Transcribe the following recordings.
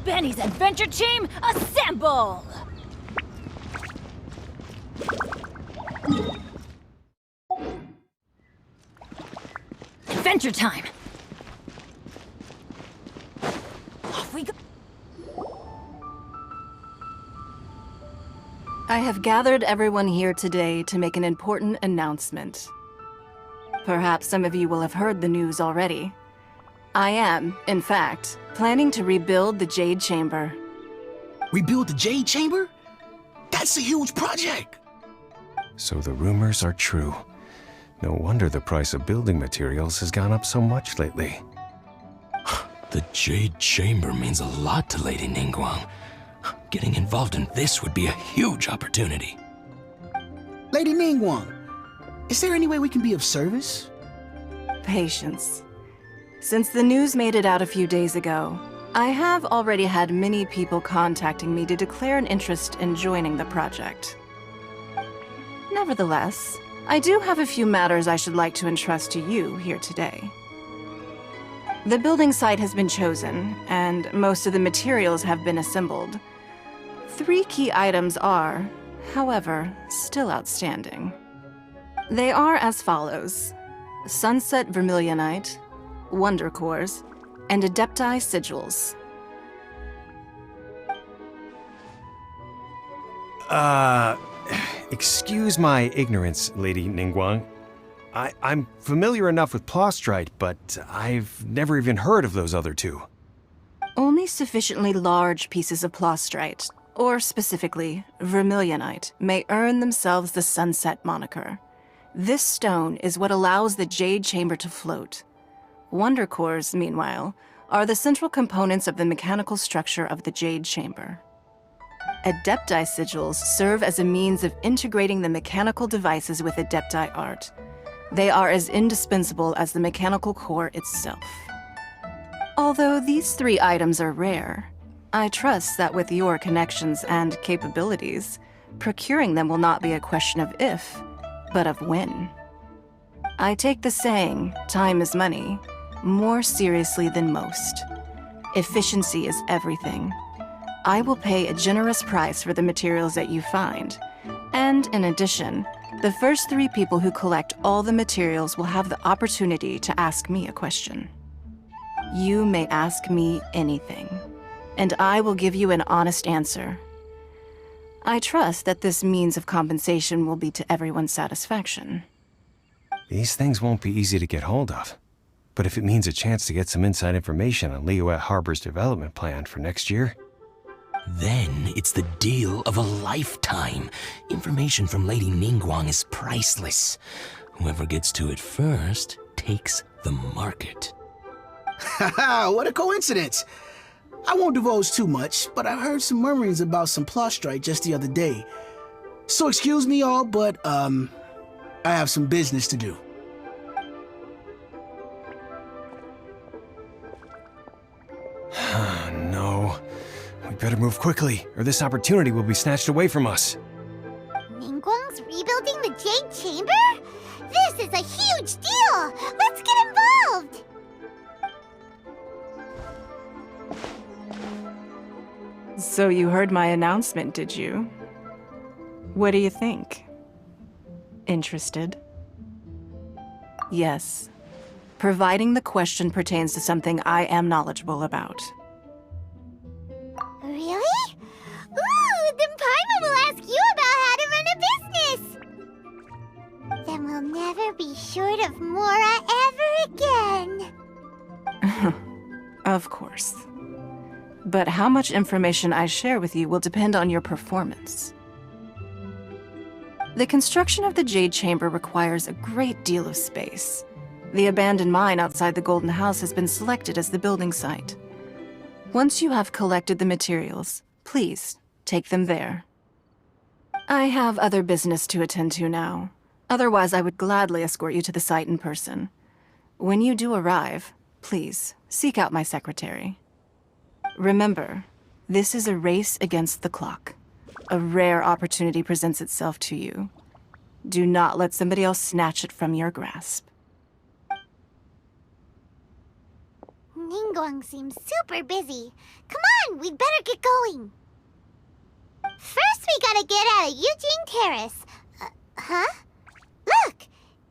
Benny's adventure team, assemble! Adventure time! Off we go! I have gathered everyone here today to make an important announcement. Perhaps some of you will have heard the news already. I am, in fact, planning to rebuild the Jade Chamber. Rebuild the Jade Chamber? That's a huge project! So the rumors are true. No wonder the price of building materials has gone up so much lately. The Jade Chamber means a lot to Lady Ningguang. Getting involved in this would be a huge opportunity. Lady Ningguang, is there any way we can be of service? Patience. Since the news made it out a few days ago, I have already had many people contacting me to declare an interest in joining the project. Nevertheless, I do have a few matters I should like to entrust to you here today. The building site has been chosen, and most of the materials have been assembled. 3 key items are, however, still outstanding. They are as follows: Sunset Vermilionite, Wonder Cores, and Adepti Sigils. Excuse my ignorance, Lady Ningguang. I'm familiar enough with Plostrite, but I've never even heard of those other 2. Only sufficiently large pieces of Plostrite, or specifically Vermilionite, may earn themselves the Sunset moniker. This stone is what allows the Jade Chamber to float. Wonder Cores, meanwhile, are the central components of the mechanical structure of the Jade Chamber. Adepti Sigils serve as a means of integrating the mechanical devices with Adepti art. They are as indispensable as the mechanical core itself. Although these 3 items are rare, I trust that with your connections and capabilities, procuring them will not be a question of if, but of when. I take the saying, time is money, more seriously than most. Efficiency is everything. I will pay a generous price for the materials that you find, and in addition, the first 3 people who collect all the materials will have the opportunity to ask me a question. You may ask me anything, and I will give you an honest answer. I trust that this means of compensation will be to everyone's satisfaction. These things won't be easy to get hold of. But if it means a chance to get some inside information on Liyue Harbor's development plan for next year... Then it's the deal of a lifetime. Information from Lady Ningguang is priceless. Whoever gets to it first takes the market. Haha, what a coincidence! I won't divulge too much, but I heard some murmurings about some Plostrite just the other day. So excuse me all, but, I have some business to do. No. We better move quickly, or this opportunity will be snatched away from us. Ningguang's rebuilding the Jade Chamber? This is a huge deal! Let's get involved! So you heard my announcement, did you? What do you think? Interested? Yes. Providing the question pertains to something I am knowledgeable about. Really? Ooh, then Paimon will ask you about how to run a business! Then we'll never be short of Mora ever again. Of course. But how much information I share with you will depend on your performance. The construction of the Jade Chamber requires a great deal of space. The abandoned mine outside the Golden House has been selected as the building site. Once you have collected the materials, please take them there. I have other business to attend to now. Otherwise, I would gladly escort you to the site in person. When you do arrive, please seek out my secretary. Remember, this is a race against the clock. A rare opportunity presents itself to you. Do not let somebody else snatch it from your grasp. Ningguang Ningguang seems super busy. Come on, we'd better get going. First, we gotta get out of Eugene Terrace. Huh? Look!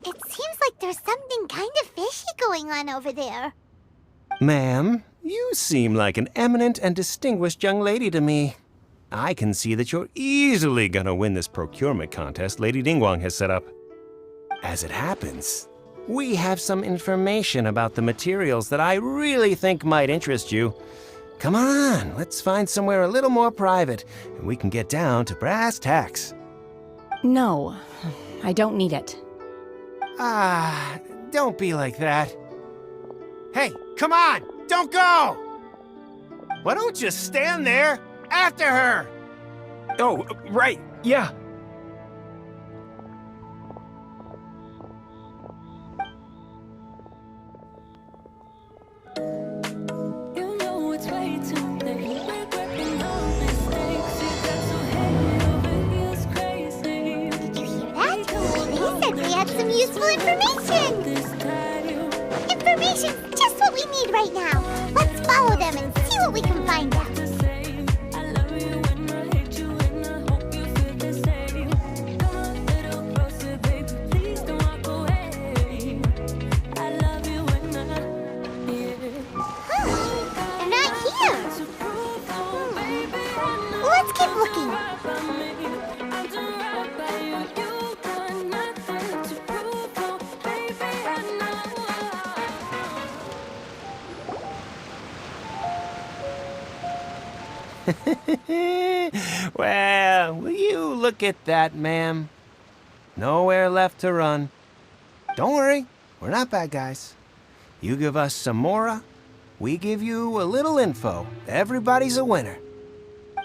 It seems like there's something kind of fishy going on over there. Ma'am, you seem like an eminent and distinguished young lady to me. I can see that you're easily gonna win this procurement contest Lady Ningguang has set up. As it happens, we have some information about the materials that I really think might interest you. Come on, let's find somewhere a little more private, and we can get down to brass tacks. No, I don't need it. Ah, don't be like that. Hey, come on, don't go! Why don't you stand there after her? Oh, right, yeah. You know it's way too late. Regretting all mistakes. You got so heavy over heels crazy. Did you hear that? They said they had some useful information. This time Information's just what we need right now. Let's follow them and see what we can find out. to say I love you and I hate you and I hope you feel the same. Come a little closer, baby. Please don't walk away. I love you and I They're not here. Let's keep looking. Well, will you look at that, ma'am? Nowhere left to run. Don't worry, we're not bad guys. You give us some mora, we give you a little info. Everybody's a winner.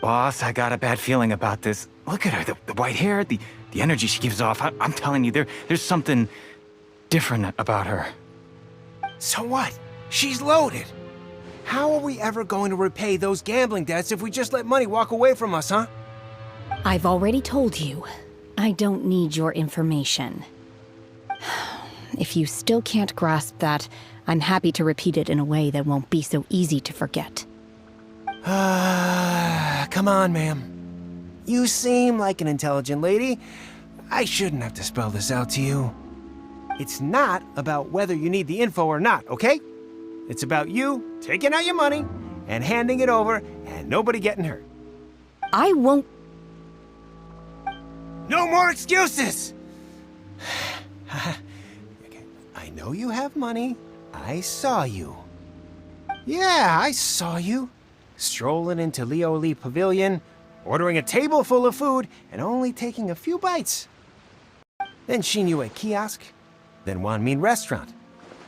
Boss, I got a bad feeling about this. Look at her, the white hair, the energy she gives off. I'm telling you, there's something different about her. So what? She's loaded. How are we ever going to repay those gambling debts if we just let money walk away from us, huh? I've already told you, I don't need your information. If you still can't grasp that, I'm happy to repeat it in a way that won't be so easy to forget. Come on, ma'am. You seem like an intelligent lady. I shouldn't have to spell this out to you. It's not about whether you need the info or not, okay? It's about you taking out your money and handing it over and nobody getting hurt. I won't. No more excuses! Okay, I know you have money. I saw you. Yeah, I saw you. Strolling into Leo Lee Pavilion, ordering a table full of food, and only taking a few bites. Then Shinyue Kiosk, then Wanmin Restaurant.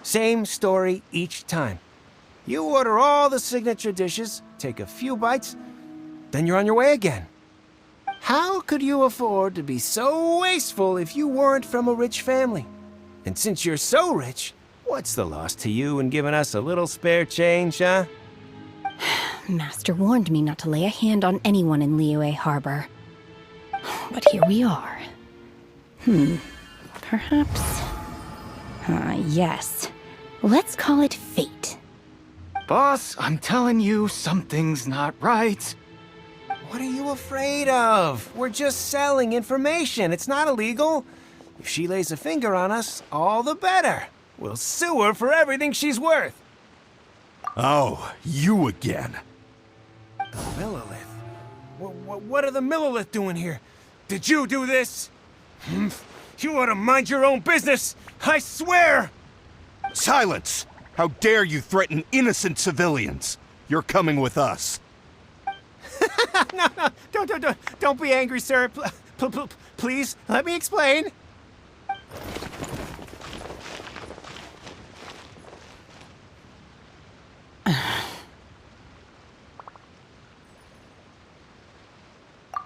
Same story each time. You order all the signature dishes, take a few bites, then you're on your way again. How could you afford to be so wasteful if you weren't from a rich family? And since you're so rich, what's the loss to you in giving us a little spare change, huh? Master warned me not to lay a hand on anyone in Liyue Harbor. But here we are. Perhaps... yes. Let's call it fate. Boss, I'm telling you, something's not right. What are you afraid of? We're just selling information. It's not illegal. If she lays a finger on us, all the better. We'll sue her for everything she's worth. Oh, you again. The Millilith? What are the Millilith doing here? Did you do this? You ought to mind your own business, I swear! Silence! How dare you threaten innocent civilians? You're coming with us. No, don't be angry, sir. Please, let me explain.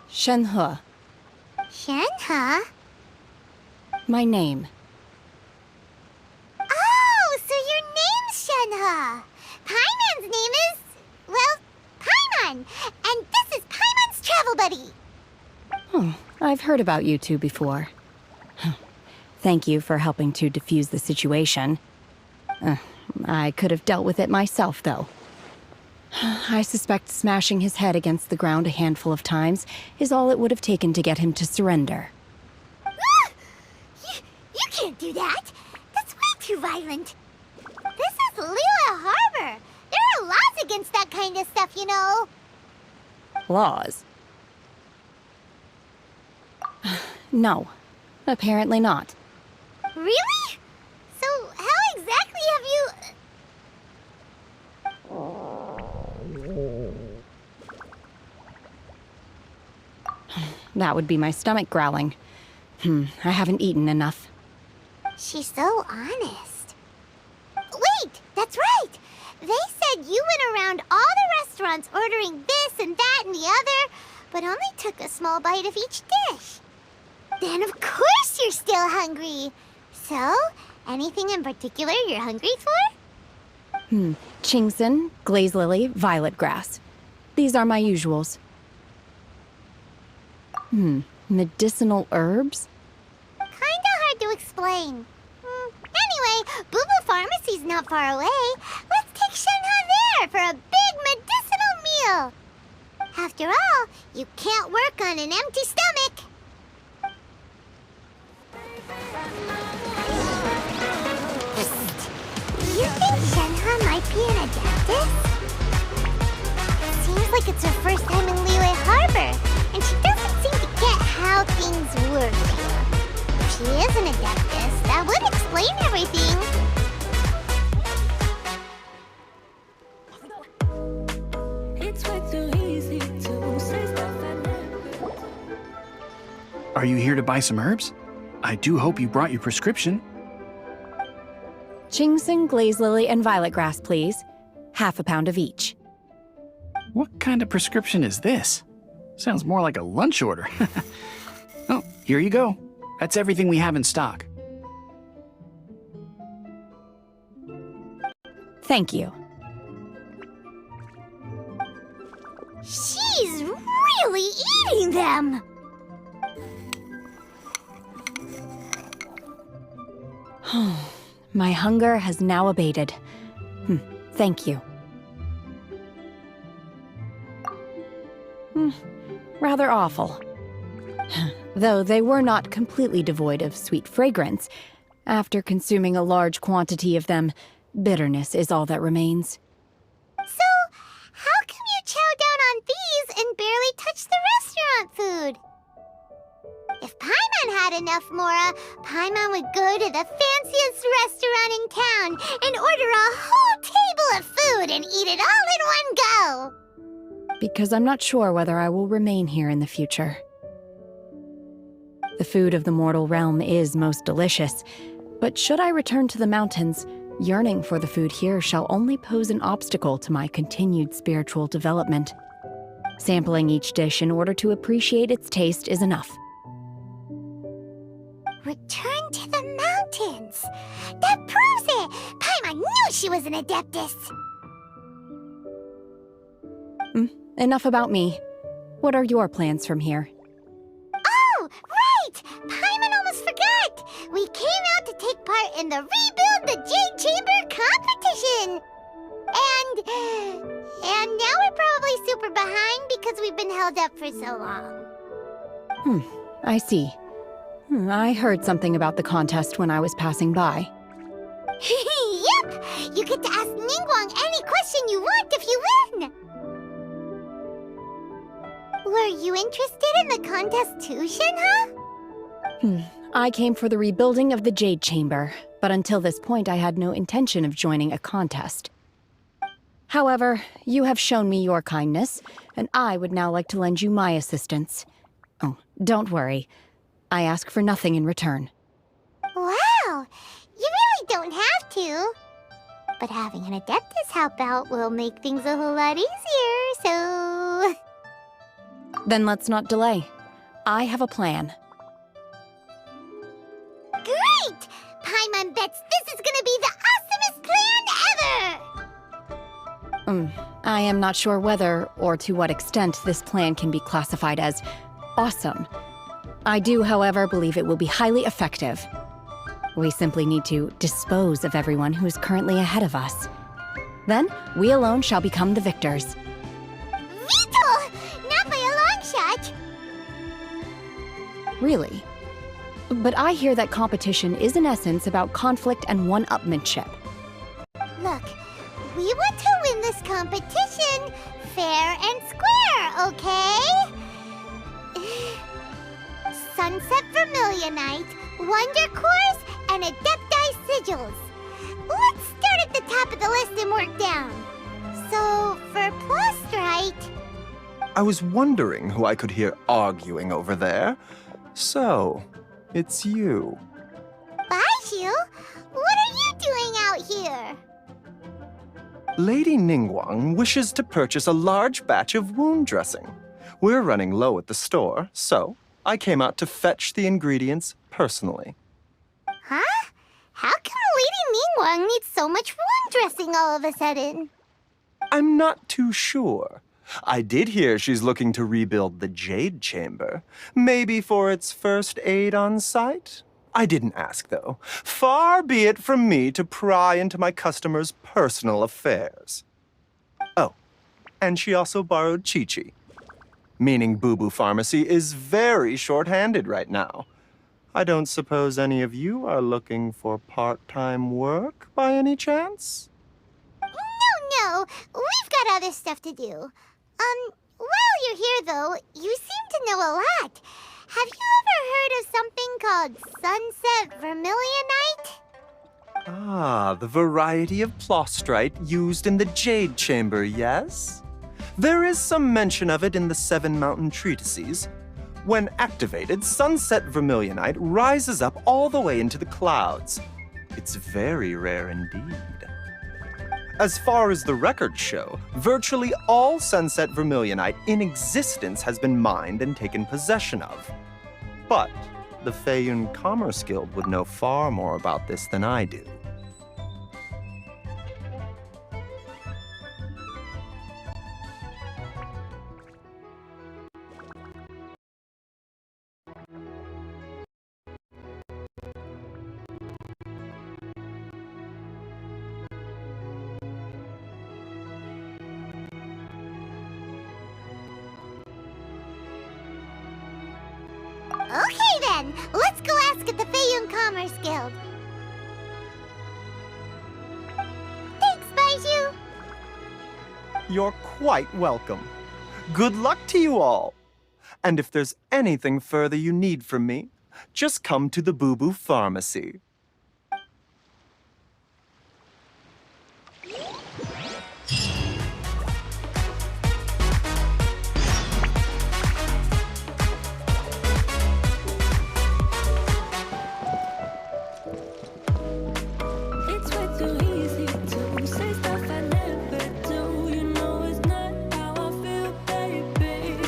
Shenhe, Shenhe? my name. Oh, so your name's Shenhe. Paimon's name is, well, Paimon. And this is Paimon's travel buddy. I've heard about you two before. Thank you for helping to defuse the situation. I could have dealt with it myself, though. I suspect smashing his head against the ground a handful of times is all it would have taken to get him to surrender. Ah! You can't do that. That's way too violent. This is Lila Harbor. There are laws against that kind of stuff, you know. Laws? No, apparently not. Really? So how exactly have you... That would be my stomach growling. I haven't eaten enough. She's so honest. Wait, that's right. They said you went around all the restaurants ordering this and that and the other, but only took a small bite of each dish. Then of course you're still hungry. So, anything in particular you're hungry for? Chingson, glaze lily, violet grass. These are my usuals. Medicinal herbs? Kinda hard to explain. Anyway, Boo Boo Pharmacy's not far away. Let's take Shenhe there for a big medicinal meal. After all, you can't work on an empty stomach. Psst. You think Shenhe might be an adeptus? Seems like it's her first time in Liyue Harbor, and she doesn't seem to get how things work here. If she is an adeptus, that would explain everything. It's way too easy to say stuff I never. Are you here to buy some herbs? I do hope you brought your prescription. Chingson, glaze lily, and violet grass, please. Half a pound of each. What kind of prescription is this? Sounds more like a lunch order. Oh, here you go. That's everything we have in stock. Thank you. She's really eating them! My hunger has now abated. Thank you. Rather awful. Though they were not completely devoid of sweet fragrance, after consuming a large quantity of them, bitterness is all that remains. So, how come you chow down on these and barely touch the restaurant food? If Paimon had enough Mora, Paimon would go to the fanciest restaurant in town and order a whole table of food and eat it all in one go. Because I'm not sure whether I will remain here in the future. The food of the mortal realm is most delicious, but should I return to the mountains, yearning for the food here shall only pose an obstacle to my continued spiritual development. Sampling each dish in order to appreciate its taste is enough. Return to the mountains. That proves it! Paimon knew she was an adeptus. Enough about me. What are your plans from here? Oh, right! Paimon almost forgot! We came out to take part in the Rebuild the Jade Chamber competition! And now we're probably super behind because we've been held up for so long. I see. I heard something about the contest when I was passing by. Yep! You get to ask Ningguang any question you want if you win! Were you interested in the contest too, Shenhe? I came for the rebuilding of the Jade Chamber, but until this point I had no intention of joining a contest. However, you have shown me your kindness, and I would now like to lend you my assistance. Oh, don't worry. I ask for nothing in return. Wow! You really don't have to. But having an adeptus help out will make things a whole lot easier, so... Then let's not delay. I have a plan. Great! Paimon bets this is gonna be the awesomest plan ever! I am not sure whether or to what extent this plan can be classified as awesome. I do, however, believe it will be highly effective. We simply need to dispose of everyone who is currently ahead of us. Then, we alone shall become the victors. Vito! Not by a long shot! Really? But I hear that competition is in essence about conflict and one-upmanship. Look, we want to win this competition fair and square, okay? Sunset Vermilionite, Wonder Cores, and Adepti Sigils. Let's start at the top of the list and work down. So, for Plastrite... I was wondering who I could hear arguing over there. So, it's you. Baiju? What are you doing out here? Lady Ningguang wishes to purchase a large batch of wound dressing. We're running low at the store, so I came out to fetch the ingredients personally. Huh? How come Lady Ningguang needs so much wound dressing all of a sudden? I'm not too sure. I did hear she's looking to rebuild the Jade Chamber. Maybe for its first aid on site? I didn't ask, though. Far be it from me to pry into my customers' personal affairs. Oh, and she also borrowed Chi-Chi. Meaning Boo Boo Pharmacy is very short-handed right now. I don't suppose any of you are looking for part-time work by any chance? No, we've got other stuff to do. While you're here, though, you seem to know a lot. Have you ever heard of something called Sunset Vermilionite? Ah, the variety of Plastrite used in the Jade Chamber, yes? There is some mention of it in the Seven Mountain Treatises. When activated, Sunset Vermilionite rises up all the way into the clouds. It's very rare indeed. As far as the records show, virtually all Sunset Vermilionite in existence has been mined and taken possession of. But the Feiyun Commerce Guild would know far more about this than I do. Okay then, let's go ask at the Feiyun Commerce Guild. Thanks, Baiju. You're quite welcome. Good luck to you all. And if there's anything further you need from me, just come to the Boo Boo Pharmacy. It's way too easy to say stuff I never do. You know it's not how I feel, baby.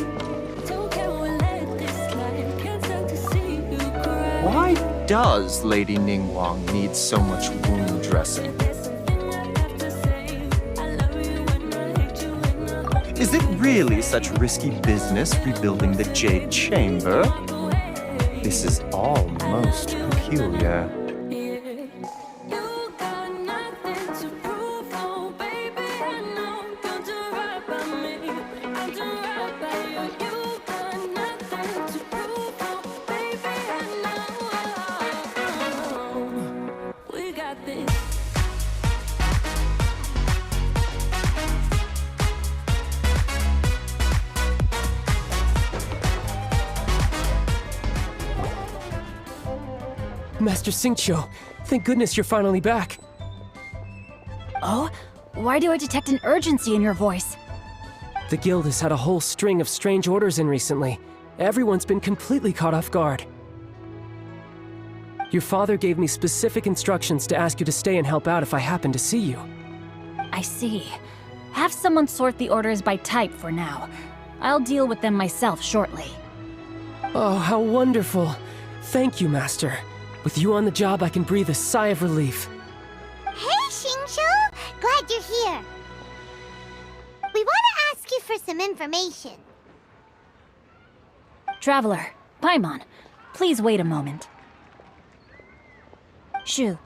Don't care what let this slide. Can't stand to see you cry. Why does Lady Ningguang need so much wound dressing? There's something I have to say. I love you when I hate you when I hope Is it really such risky business rebuilding the Jade Chamber? This is all most peculiar. you got nothing to prove, oh baby. I know you'll do right by me. I'll do right by you. You got nothing to prove, oh baby. I know we got this. Master Xingqiu, thank goodness you're finally back. Oh? Why do I detect an urgency in your voice? The guild has had a whole string of strange orders in recently. Everyone's been completely caught off guard. Your father gave me specific instructions to ask you to stay and help out if I happen to see you. I see. Have someone sort the orders by type for now. I'll deal with them myself shortly. Oh, how wonderful. Thank you, Master. With you on the job, I can breathe a sigh of relief. Hey, Xingqiu! Glad you're here. We want to ask you for some information. Traveler, Paimon, please wait a moment. Shu,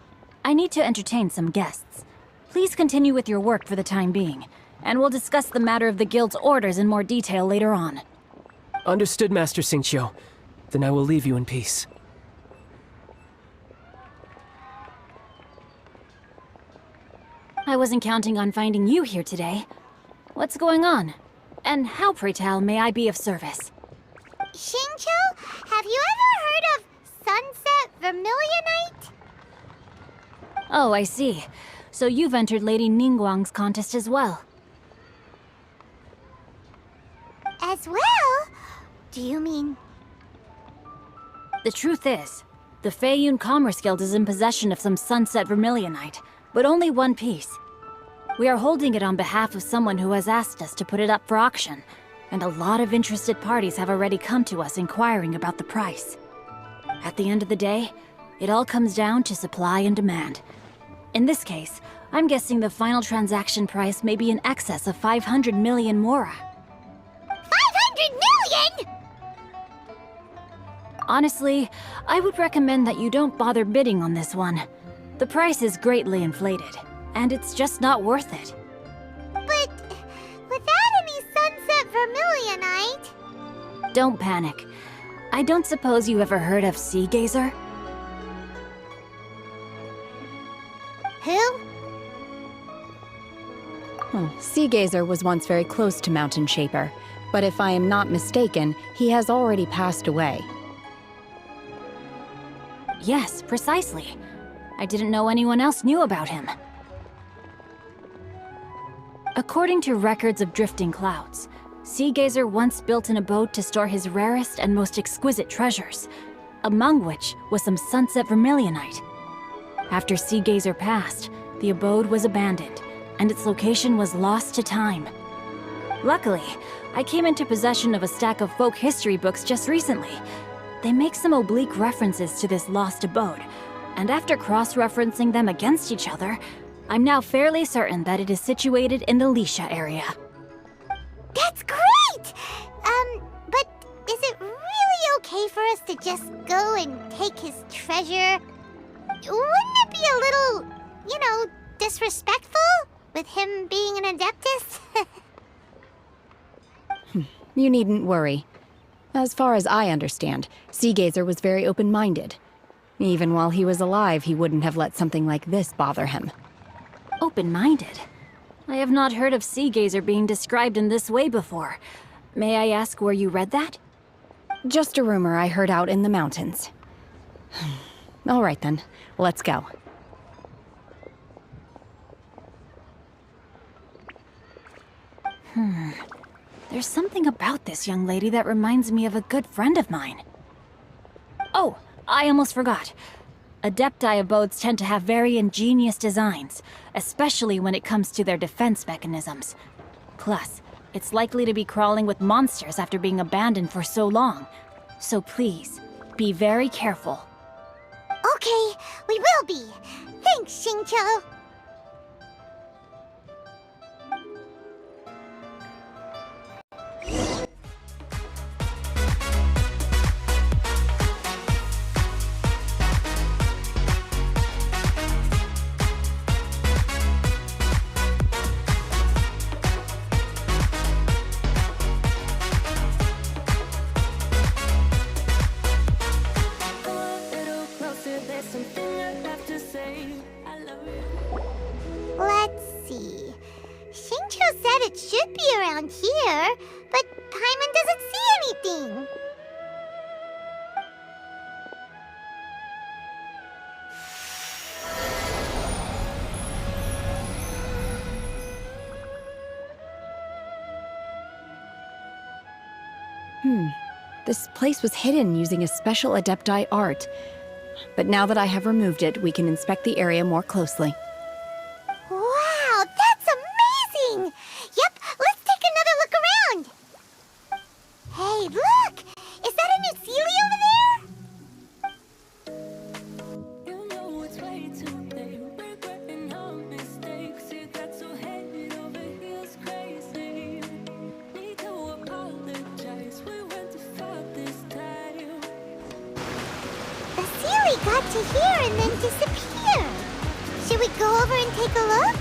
I need to entertain some guests. Please continue with your work for the time being, and we'll discuss the matter of the guild's orders in more detail later on. Understood, Master Xingqiu. Then I will leave you in peace. I wasn't counting on finding you here today. What's going on? And how, pray tell, may I be of service? Xingqiu, have you ever heard of Sunset Vermilionite? Oh, I see. So you've entered Lady Ningguang's contest as well. As well? Do you mean... The truth is, the Feiyun Commerce Guild is in possession of some Sunset Vermilionite, but only one piece. We are holding it on behalf of someone who has asked us to put it up for auction, and a lot of interested parties have already come to us inquiring about the price. At the end of the day, it all comes down to supply and demand. In this case, I'm guessing the final transaction price may be in excess of 500 million mora. 500 million?! Honestly, I would recommend that you don't bother bidding on this one. The price is greatly inflated, and it's just not worth it. But without any Sunset Vermilionite... Don't panic. I don't suppose you ever heard of Sea Gazer? Who? Sea Gazer was once very close to Mountain Shaper, but if I am not mistaken, he has already passed away. Yes, precisely. I didn't know anyone else knew about him. According to records of drifting clouds, Sea Gazer once built an abode to store his rarest and most exquisite treasures, among which was some Sunset Vermilionite. After Sea Gazer passed, the abode was abandoned, and its location was lost to time. Luckily, I came into possession of a stack of folk history books just recently. They make some oblique references to this lost abode, and after cross-referencing them against each other, I'm now fairly certain that it is situated in the Lisha area. That's great! But is it really okay for us to just go and take his treasure? Wouldn't it be a little, disrespectful? With him being an Adeptus? You needn't worry. As far as I understand, Sea Gazer was very open-minded. Even while he was alive, he wouldn't have let something like this bother him. Open-minded? I have not heard of Sea Gazer being described in this way before. May I ask where you read that? Just a rumor I heard out in the mountains. All right then, let's go. There's something about this young lady that reminds me of a good friend of mine. Oh, I almost forgot. Adepti abodes tend to have very ingenious designs, especially when it comes to their defense mechanisms. Plus, it's likely to be crawling with monsters after being abandoned for so long. So please, be very careful. Okay, we will be. Thanks, Xingqiu. Let's see. Xingqiu said it should be around here, but Paimon doesn't see anything. This place was hidden using a special Adepti art. But now that I have removed it, we can inspect the area more closely. Wow, that's amazing! Yep, let's take another look around. Hey, look! Is that a new Sealy over there? You know it's way too late. Regretting our mistakes. You got so head over heels crazy. Need to apologize. We went too far this time. The Sealy got to here and then disappeared. Should we go over and take a look?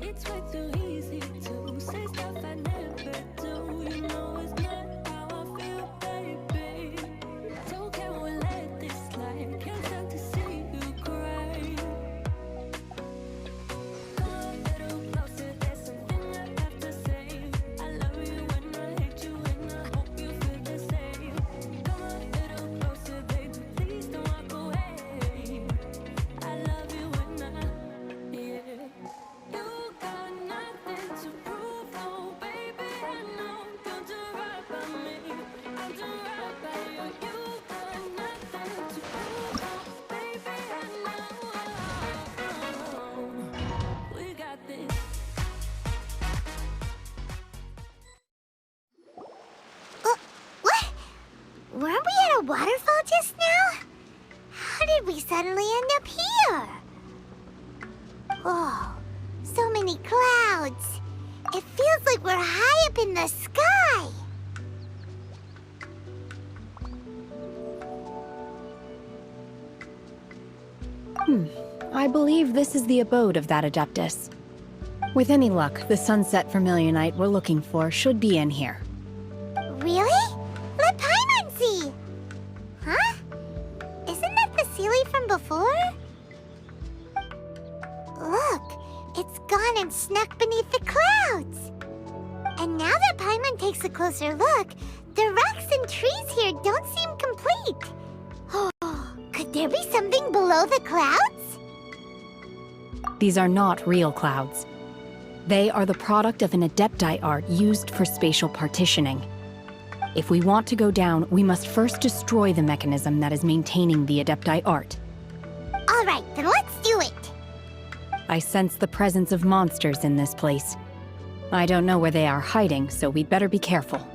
It's way too easy to say stuff I never do. You know it's not how I feel, baby. Don't care what let this slide. Can't stand to see you cry. Come a little closer, there's something I have to say. I love you and I hate you and I hope you feel the same. Come a little closer, baby, please don't walk away. I love you and yeah. You got nothing to prove, oh baby. I know you'll do right by me. I'll do right by you. You got nothing to prove, oh baby. I know we got this. What? Weren't we at a waterfall just now? How did we suddenly end up here? Oh, so many clouds. It feels like we're high up in the sky. I believe this is the abode of that Adeptus. With any luck, the sunset Vermilionite we're looking for should be in here. Really? Let Paimon see. Huh? Isn't that the Sealy from before? Look, it's gone and snuck beneath the clouds. And now that Paimon takes a closer look, the rocks and trees here don't seem complete. Oh, could there be something below the clouds? These are not real clouds. They are the product of an Adepti art used for spatial partitioning. If we want to go down, we must first destroy the mechanism that is maintaining the Adepti art. All right, then let's do it. I sense the presence of monsters in this place. I don't know where they are hiding, so we'd better be careful.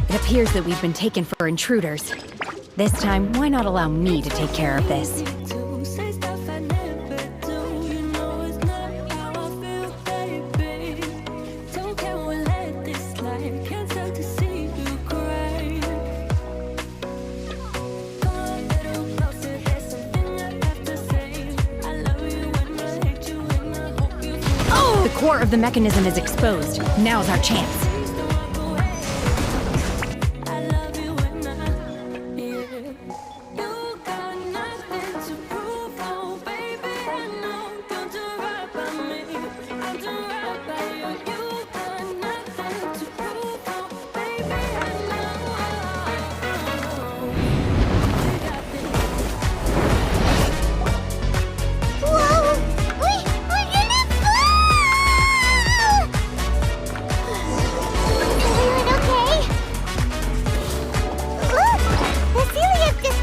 It appears that we've been taken for intruders. This time, why not allow me to take care of this? To say stuff I never do, you know it's not how I feel, baby. Don't care what let this slide, can't stand to see you cry. Come a little closer, there's something I have to say. I love you and I hate you and I hope you feel The core of the mechanism is exposed. Now's our chance. please don't walk away. I love you and yeah. You got nothing to prove, oh baby. I know you'll do right by me. I'll do right by you. You got nothing to prove, oh baby. I know. We got this. Whoa! We're gonna fall! Everyone okay? Look! The ceiling is just...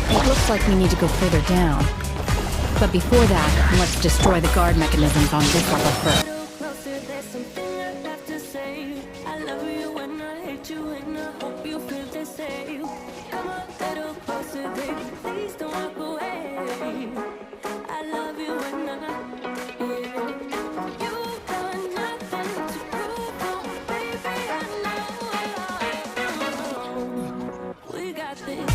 It looks like we need to go further down. But before that, let's destroy the guard mechanisms on this level first. Little closer, there's something I have to say. I love you and I hate you and I hope you feel the same. Come a little closer, baby, please don't walk away. I love you and yeah. You got nothing to prove, oh baby, I know. We got this.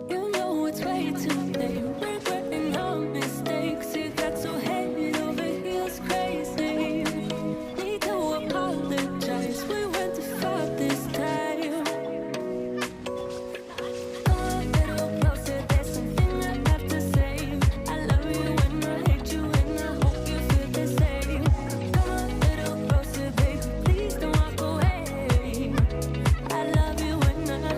You know it's way too late. Regretting our mistakes. It got so head over heels crazy. Need to apologize. We went too far this time. Come a little closer. There's something I have to say. I love you and I hate you and I hope you feel the same. Come a little closer, baby. Please don't walk away. I love you and yeah.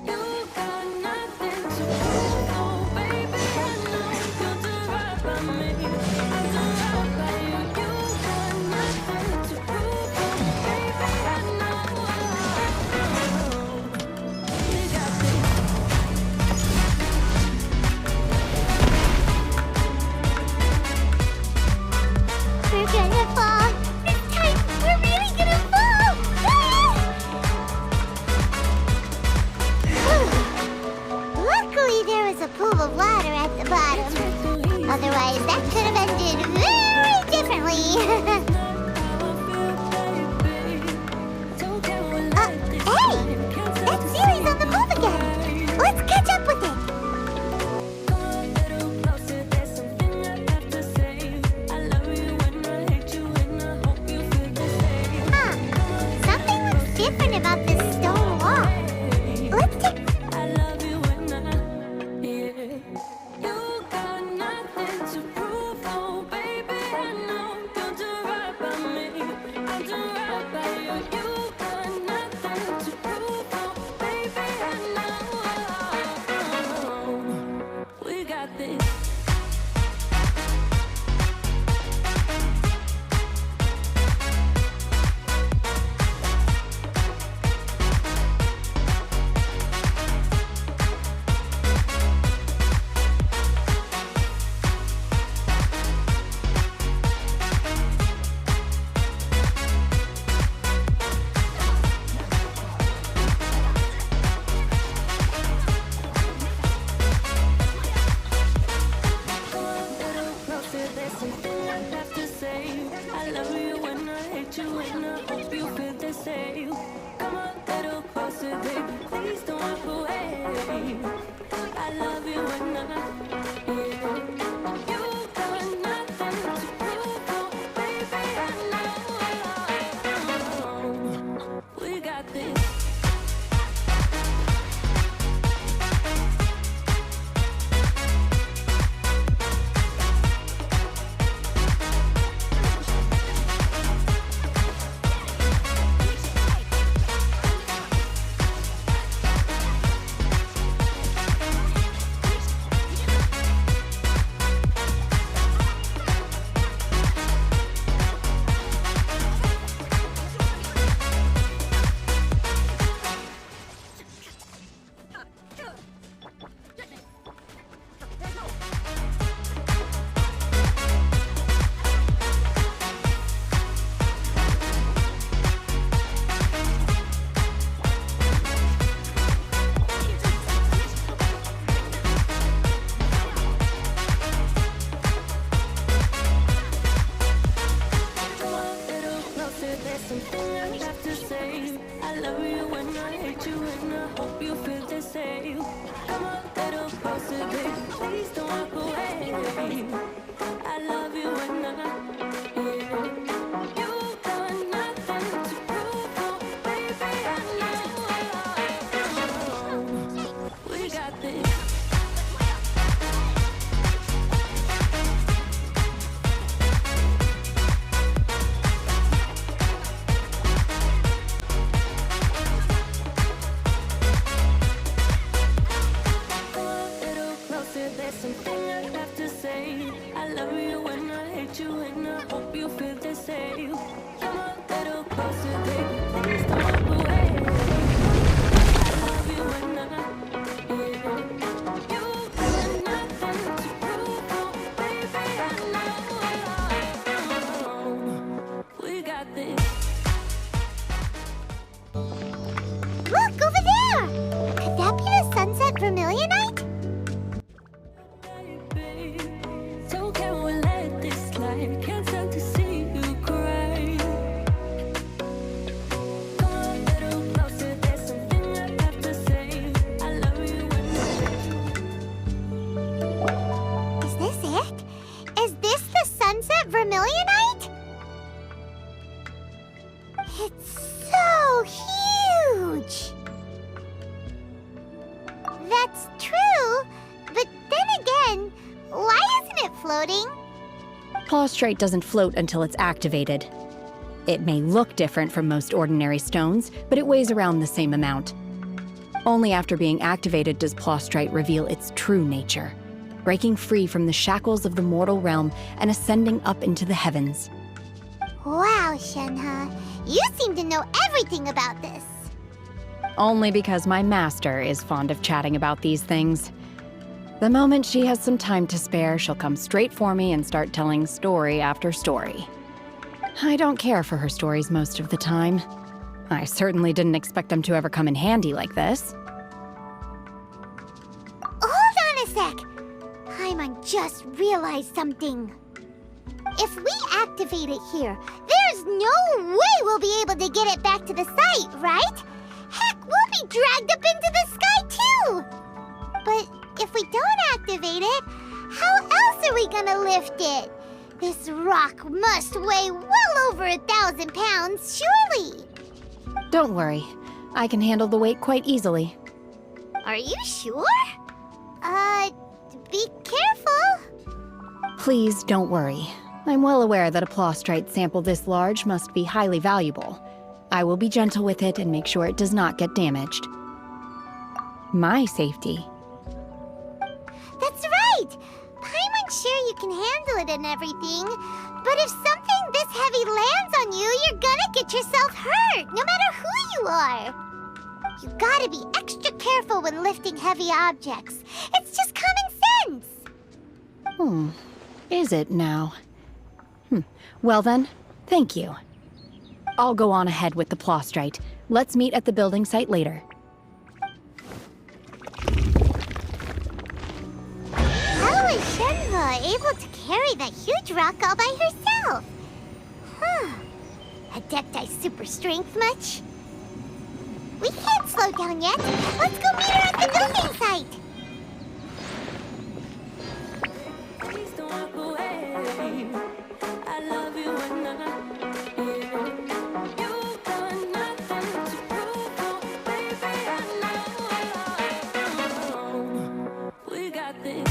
You got nothing to prove, oh baby. I know you'll do right by me. I'll do right by you. You got nothing to prove, oh baby. I know. We got this. We're gonna fall. This time, we're really gonna fall! Luckily, there was a pool of water at the bottom. Otherwise, that could have ended very differently. Hey! That series on the move again! Let's catch up with it! Huh. Something looks different about this stone wall. Let's take... I love you and yeah. You got nothing to prove, oh baby. I know you'll do right by me. I'll do right by you. You got nothing to prove, oh baby. I know. We got this. hope you feel the same. Come a little closer, baby. Please don't walk away. I love you and you got nothing to prove, oh, baby. I know we got this. Look, over there! Could that be the sunset vermilionite? So can we let this slide? Can't stand to see you cry. Come a little closer, there's something I have to say. I love you Is this it? Is this the sunset vermilionite? It's so huge! That's true, but then again, why isn't it floating? Plaustrite doesn't float until it's activated. It may look different from most ordinary stones, but it weighs around the same amount. Only after being activated does Plaustrite reveal its true nature, breaking free from the shackles of the mortal realm and ascending up into the heavens. Wow, Shenhe, you seem to know everything about this. Only because my master is fond of chatting about these things. The moment she has some time to spare, she'll come straight for me and start telling story after story. I don't care for her stories most of the time. I certainly didn't expect them to ever come in handy like this. Hold on a sec. Paimon just realized something. If we activate it here, there's no way we'll be able to get it back to the site, right? Heck, we'll be dragged up into the sky too! But if we don't activate it, how else are we gonna lift it? This rock must weigh well over 1,000 pounds, surely! Don't worry. I can handle the weight quite easily. Are you sure? Be careful! Please don't worry. I'm well aware that a Plaustrite sample this large must be highly valuable. I will be gentle with it and make sure it does not get damaged. My safety. That's right! Paimon's sure you can handle it and everything, but if something this heavy lands on you, you're gonna get yourself hurt, no matter who you are. You gotta be extra careful when lifting heavy objects. It's just common sense! Is it now? Well then, thank you. I'll go on ahead with the Plaustrite. Let's meet at the building site later. How is Shenhe able to carry that huge rock all by herself? Adepti super strength much? We can't slow down yet. Let's go meet her at the building site. please don't walk away. I love you and you got nothing to prove, oh, baby. I know we got this.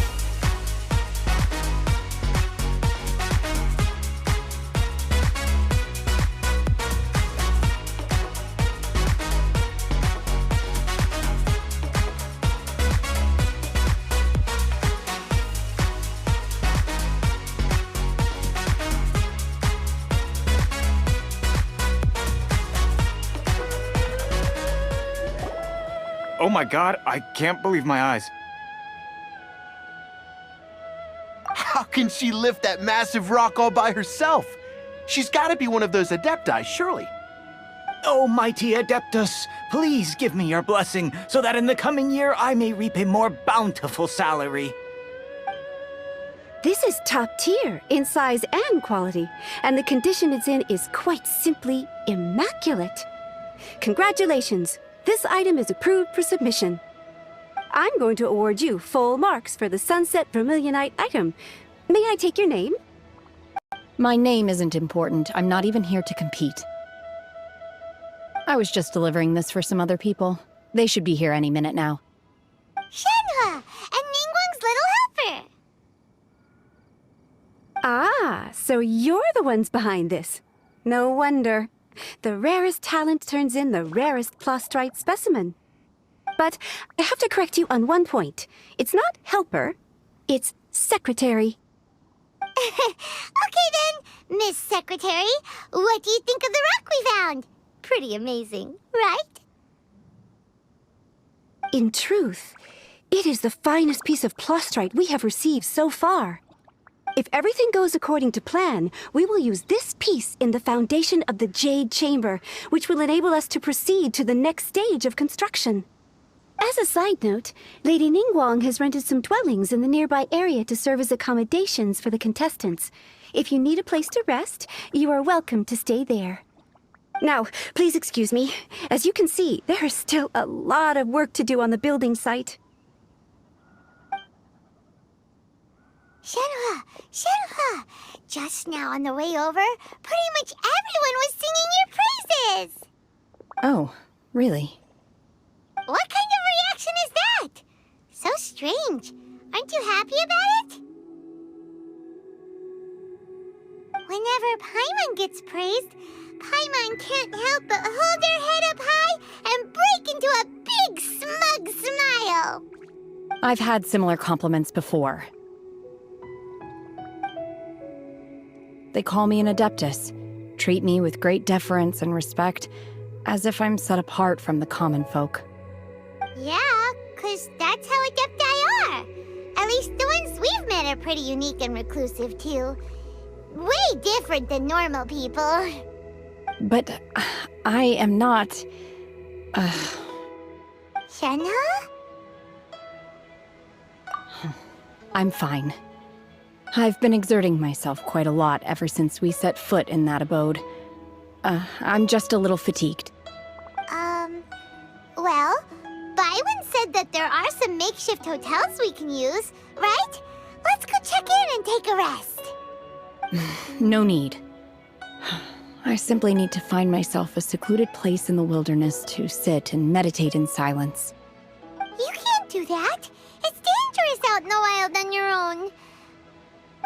Oh my god, I can't believe my eyes. How can she lift that massive rock all by herself? She's gotta be one of those Adepti, surely. Oh, mighty Adeptus, please give me your blessing so that in the coming year I may reap a more bountiful salary. This is top tier in size and quality, and the condition it's in is quite simply immaculate. Congratulations! This item is approved for submission. I'm going to award you full marks for the Sunset Vermilionite item. May I take your name? My name isn't important. I'm not even here to compete. I was just delivering this for some other people. They should be here any minute now. Shenhe and Ningguang's little helper. Ah, so you're the ones behind this. No wonder. The rarest talent turns in the rarest Plaustrite specimen. But I have to correct you on one point. It's not helper, it's secretary. Okay then, Miss Secretary, what do you think of the rock we found? Pretty amazing, right? In truth, it is the finest piece of plustrite we have received so far. If everything goes according to plan, we will use this piece in the foundation of the Jade Chamber, which will enable us to proceed to the next stage of construction. As a side note, Lady Ningguang has rented some dwellings in the nearby area to serve as accommodations for the contestants. If you need a place to rest, you are welcome to stay there. Now, please excuse me. As you can see, there is still a lot of work to do on the building site. Shenhua! Shenhua! Just now on the way over, pretty much everyone was singing your praises! Oh, really? What kind of reaction is that? So strange. Aren't you happy about it? Whenever Paimon gets praised, Paimon can't help but hold her head up high and break into a big smug smile. I've had similar compliments before. They call me an adeptus, treat me with great deference and respect, as if I'm set apart from the common folk. Yeah, 'cause that's how adepti are. At least the ones we've met are pretty unique and reclusive, too. Way different than normal people. But I am not... Shenhua? I'm fine. I've been exerting myself quite a lot ever since we set foot in that abode. I'm just a little fatigued. Well, Byron said that there are some makeshift hotels we can use, right? Let's go check in and take a rest. No need. I simply need to find myself a secluded place in the wilderness to sit and meditate in silence. You can't do that. It's dangerous out in the wild on your own.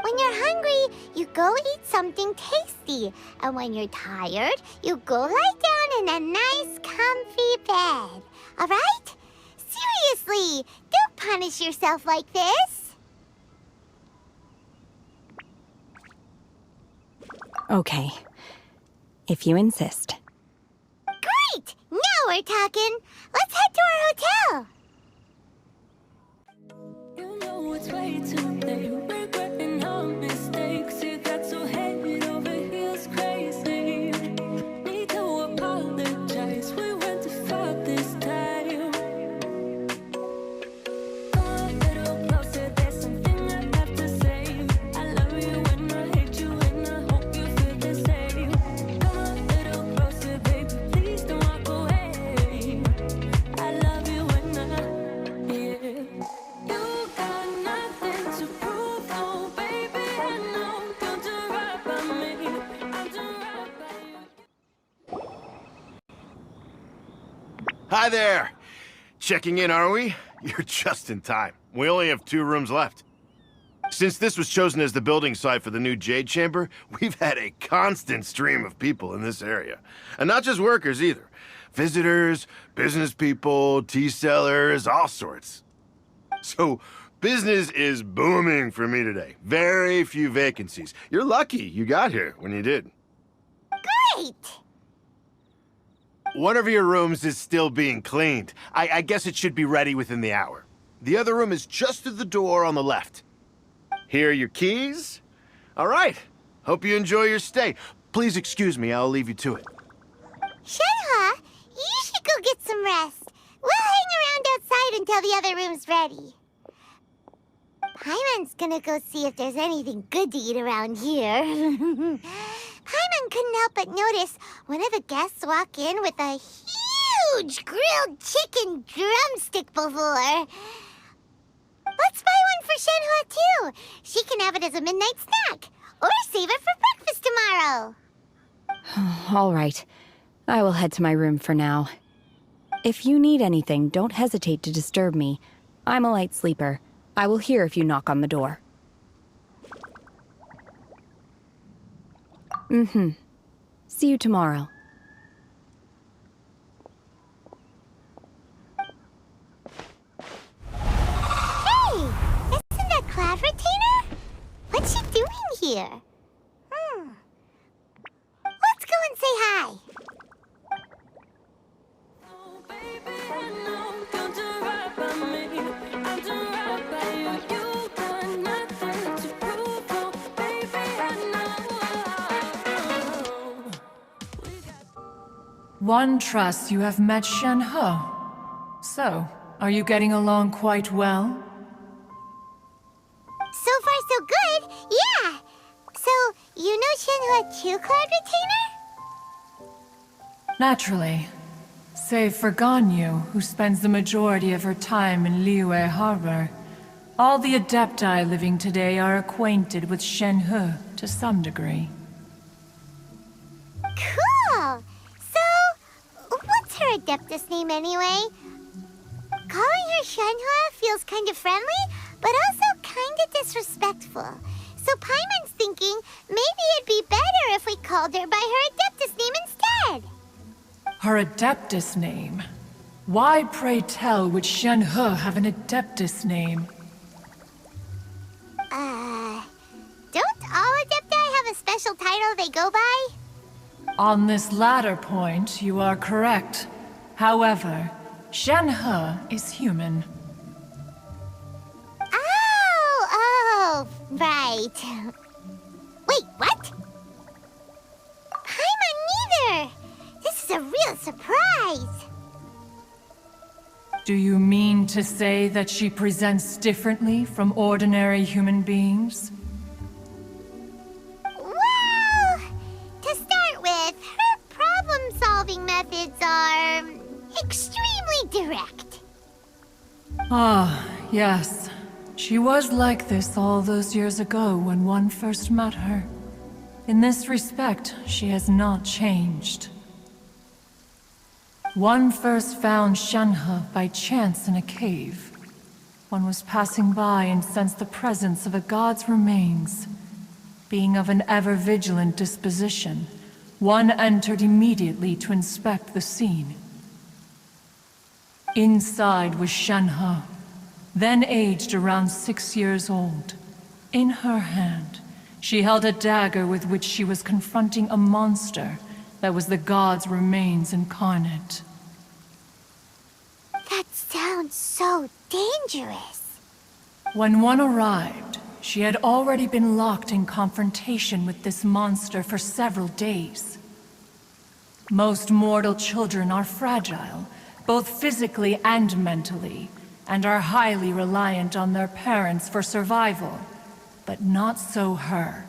When you're hungry, you go eat something tasty. And when you're tired, you go lie down in a nice, comfy bed. All right? Seriously, don't punish yourself like this. Okay. If you insist. Great! Now we're talking. Let's head to our hotel. You know it's way too late. Regretting our mistakes. You got so head over heels crazy. Need to apologize. We went too far this time. Come a little closer. There's something I have to say. I love you and I hate you and I hope you feel the same. Come a little closer, baby. Please don't walk away. I love you and yeah. You got nothing to prove, oh baby. I know you'll do right by me. I'll do right by you. Hi there! Checking in, are we? You're just in time. We only have 2 rooms left. Since this was chosen as the building site for the new Jade Chamber, we've had a constant stream of people in this area. And not just workers either. Visitors, business people, tea sellers, all sorts. So, business is booming for me today. Very few vacancies. You're lucky you got here when you did. Great! One of your rooms is still being cleaned. I guess it should be ready within the hour. The other room is just through the door on the left. Here are your keys. All right. Hope you enjoy your stay. Please excuse me, I'll leave you to it. Shenhua, you should go get some rest. We'll hang around outside until the other room's ready. Paimon's gonna go see if there's anything good to eat around here. Paimon couldn't help but notice one of the guests walk in with a huge grilled chicken drumstick before. Let's buy one for Shenhua, too. She can have it as a midnight snack. Or save it for breakfast tomorrow. All right. I will head to my room for now. If you need anything, don't hesitate to disturb me. I'm a light sleeper. I will hear if you knock on the door. See you tomorrow. Hey! Isn't that Cloud Retainer? What's she doing here? high. Oh, baby, I know you'll do right by me. I'll do right by you. You got nothing to prove. Oh, baby, I know. One trusts you have met Shen He. So, are you getting along quite well? So far, so good. Yeah. So, you know Shenhua Q Cloud Retainer? Naturally. Save for Ganyu, who spends the majority of her time in Liyue Harbor, all the Adepti living today are acquainted with Shen He to some degree. Cool. So, what's her Adeptus name anyway? Calling her Shenhua feels kind of friendly, but also kind of disrespectful. So Paimon's thinking maybe it'd be better if we called her by her Adeptus name instead. Her Adeptus name? Why, pray tell, would Shen He have an Adeptus name? Don't all Adepti have a special title they go by? On this latter point, you are correct. However, Shen He is human. Oh, right. Wait, what? Paimon neither! This is a real surprise! Do you mean to say that she presents differently from ordinary human beings? Well, to start with, her problem-solving methods are extremely direct. Ah, yes. She was like this all those years ago when one first met her. In this respect, she has not changed. One first found Shenhe by chance in a cave. One was passing by and sensed the presence of a god's remains. Being of an ever-vigilant disposition, one entered immediately to inspect the scene. Inside was Shenhe, then aged around 6 years old. In her hand, she held a dagger with which she was confronting a monster that was the god's remains incarnate. That sounds so dangerous. When one arrived, she had already been locked in confrontation with this monster for several days. Most mortal children are fragile, both physically and mentally, and are highly reliant on their parents for survival, but not so her.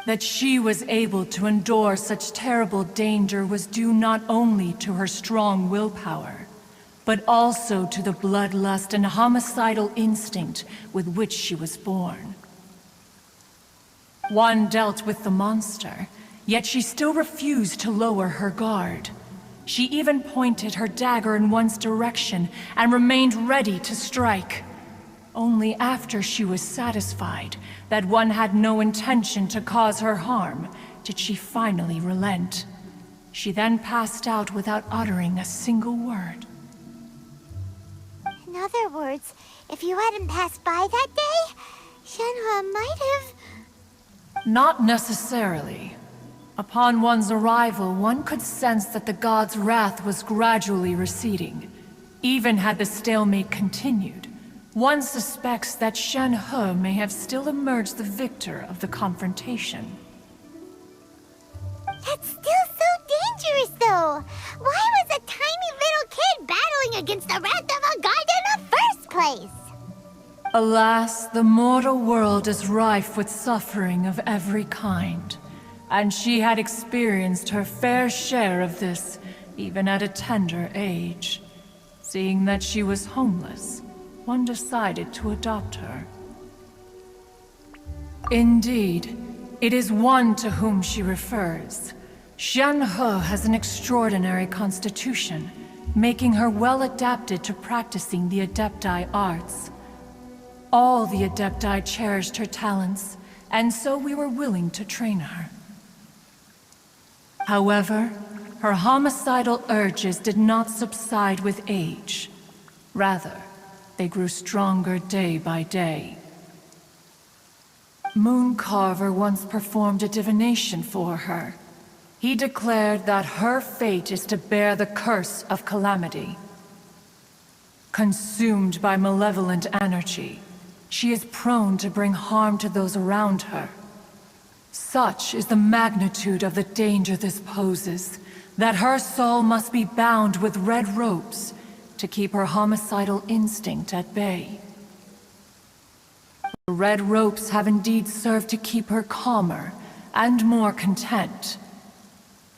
That she was able to endure such terrible danger was due not only to her strong willpower, but also to the bloodlust and homicidal instinct with which she was born. One dealt with the monster, yet she still refused to lower her guard. She even pointed her dagger in one's direction and remained ready to strike. Only after she was satisfied that one had no intention to cause her harm did she finally relent. She then passed out without uttering a single word. In other words, if you hadn't passed by that day, Shenhua might have... Not necessarily. Upon one's arrival, one could sense that the god's wrath was gradually receding. Even had the stalemate continued, one suspects that Shen He may have still emerged the victor of the confrontation. That's still so dangerous, though! Why was a tiny little kid battling against the wrath of a god in the first place? Alas, the mortal world is rife with suffering of every kind. And she had experienced her fair share of this, even at a tender age. Seeing that she was homeless, one decided to adopt her. Indeed, it is one to whom she refers. Shen He has an extraordinary constitution, making her well adapted to practicing the Adepti arts. All the Adepti cherished her talents, and so we were willing to train her. However, her homicidal urges did not subside with age. Rather, they grew stronger day by day. Mooncarver once performed a divination for her. He declared that her fate is to bear the curse of calamity. Consumed by malevolent energy, she is prone to bring harm to those around her. Such is the magnitude of the danger this poses, that her soul must be bound with red ropes to keep her homicidal instinct at bay. The red ropes have indeed served to keep her calmer and more content.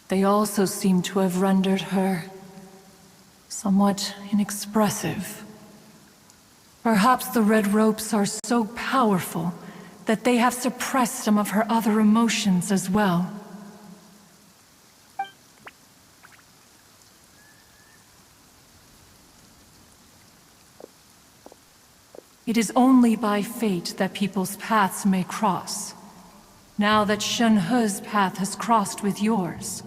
They also seem to have rendered her somewhat inexpressive. Perhaps the red ropes are so powerful that they have suppressed some of her other emotions as well. It is only by fate that people's paths may cross. Now that Shen-He's path has crossed with yours,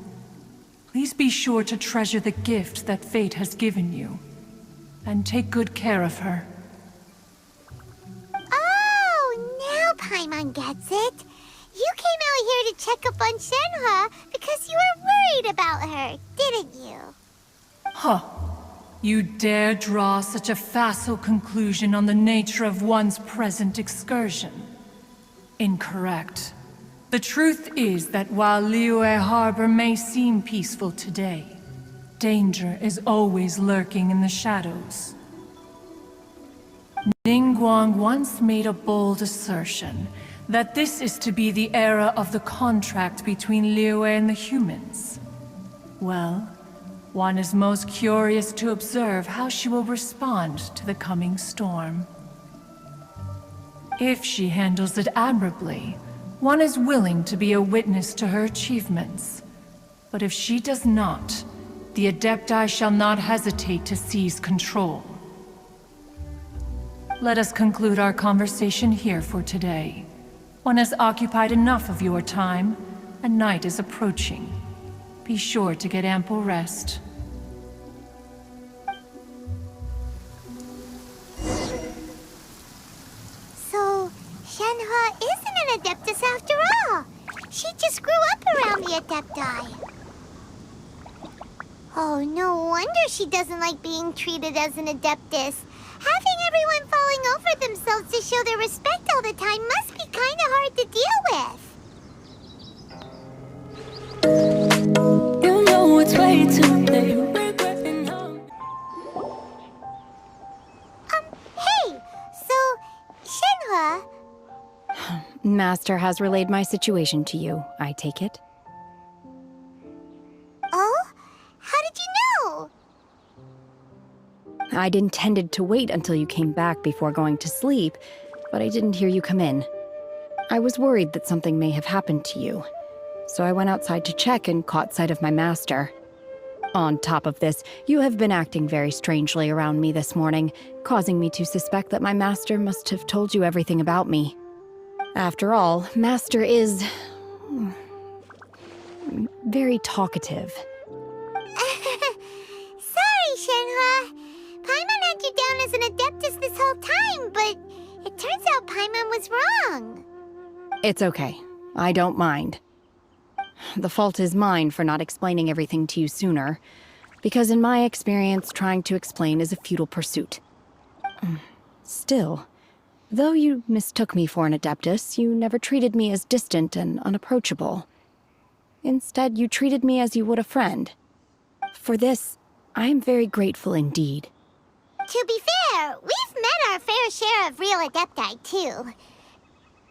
please be sure to treasure the gift that fate has given you, and take good care of her. Oh, now Paimon gets it. You came out here to check up on Shenhe because you were worried about her, didn't you? Huh. You dare draw such a facile conclusion on the nature of one's present excursion? Incorrect. The truth is that while Liyue Harbor may seem peaceful today, danger is always lurking in the shadows. Ningguang once made a bold assertion that this is to be the era of the contract between Liyue and the humans. Well, one is most curious to observe how she will respond to the coming storm. If she handles it admirably, one is willing to be a witness to her achievements. But if she does not, the Adepti shall not hesitate to seize control. Let us conclude our conversation here for today. One has occupied enough of your time, and night is approaching. Be sure to get ample rest. So, Shenhe isn't an Adeptus after all. She just grew up around the Adepti. Oh, no wonder she doesn't like being treated as an Adeptus. Having everyone falling over themselves to show their respect all the time must be kind of hard to deal with. You know it's way too late. Regretting how. Hey, so, Shenhe, Master has relayed my situation to you, I take it. oh? How did you know? I'd intended to wait until you came back before going to sleep, but I didn't hear you come in. I was worried that something may have happened to you, so I went outside to check and caught sight of my master. On top of this, you have been acting very strangely around me this morning, causing me to suspect that my master must have told you everything about me. After all, Master is very talkative. Sorry, Shenhe. Paimon had you down as an Adeptus this whole time, but it turns out Paimon was wrong. It's okay. I don't mind. The fault is mine for not explaining everything to you sooner, because in my experience, trying to explain is a futile pursuit. Still, though you mistook me for an Adeptus, you never treated me as distant and unapproachable. Instead, you treated me as you would a friend. For this, I am very grateful indeed. To be fair, we've met our fair share of real Adepti, too.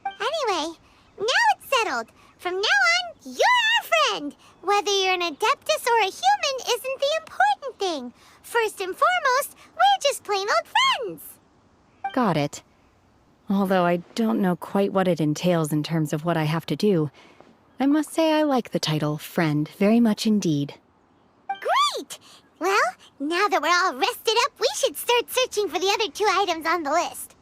Anyway, now it's settled. From now on, you're our friend. Whether you're an Adeptus or a human isn't the important thing. First and foremost, we're just plain old friends. Got it. Although I don't know quite what it entails in terms of what I have to do, I must say I like the title friend very much indeed. Great! Well, now that we're all rested up, we should start searching for the other 2 items on the list.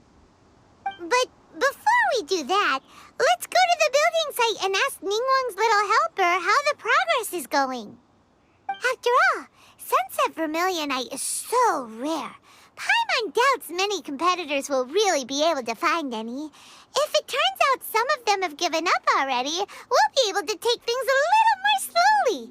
But before we do that, let's go to the building site and ask Ningguang's little helper how the progress is going. After all, Sunset Vermilionite is so rare. Paimon doubts many competitors will really be able to find any. If it turns out some of them have given up already, we'll be able to take things a little more slowly.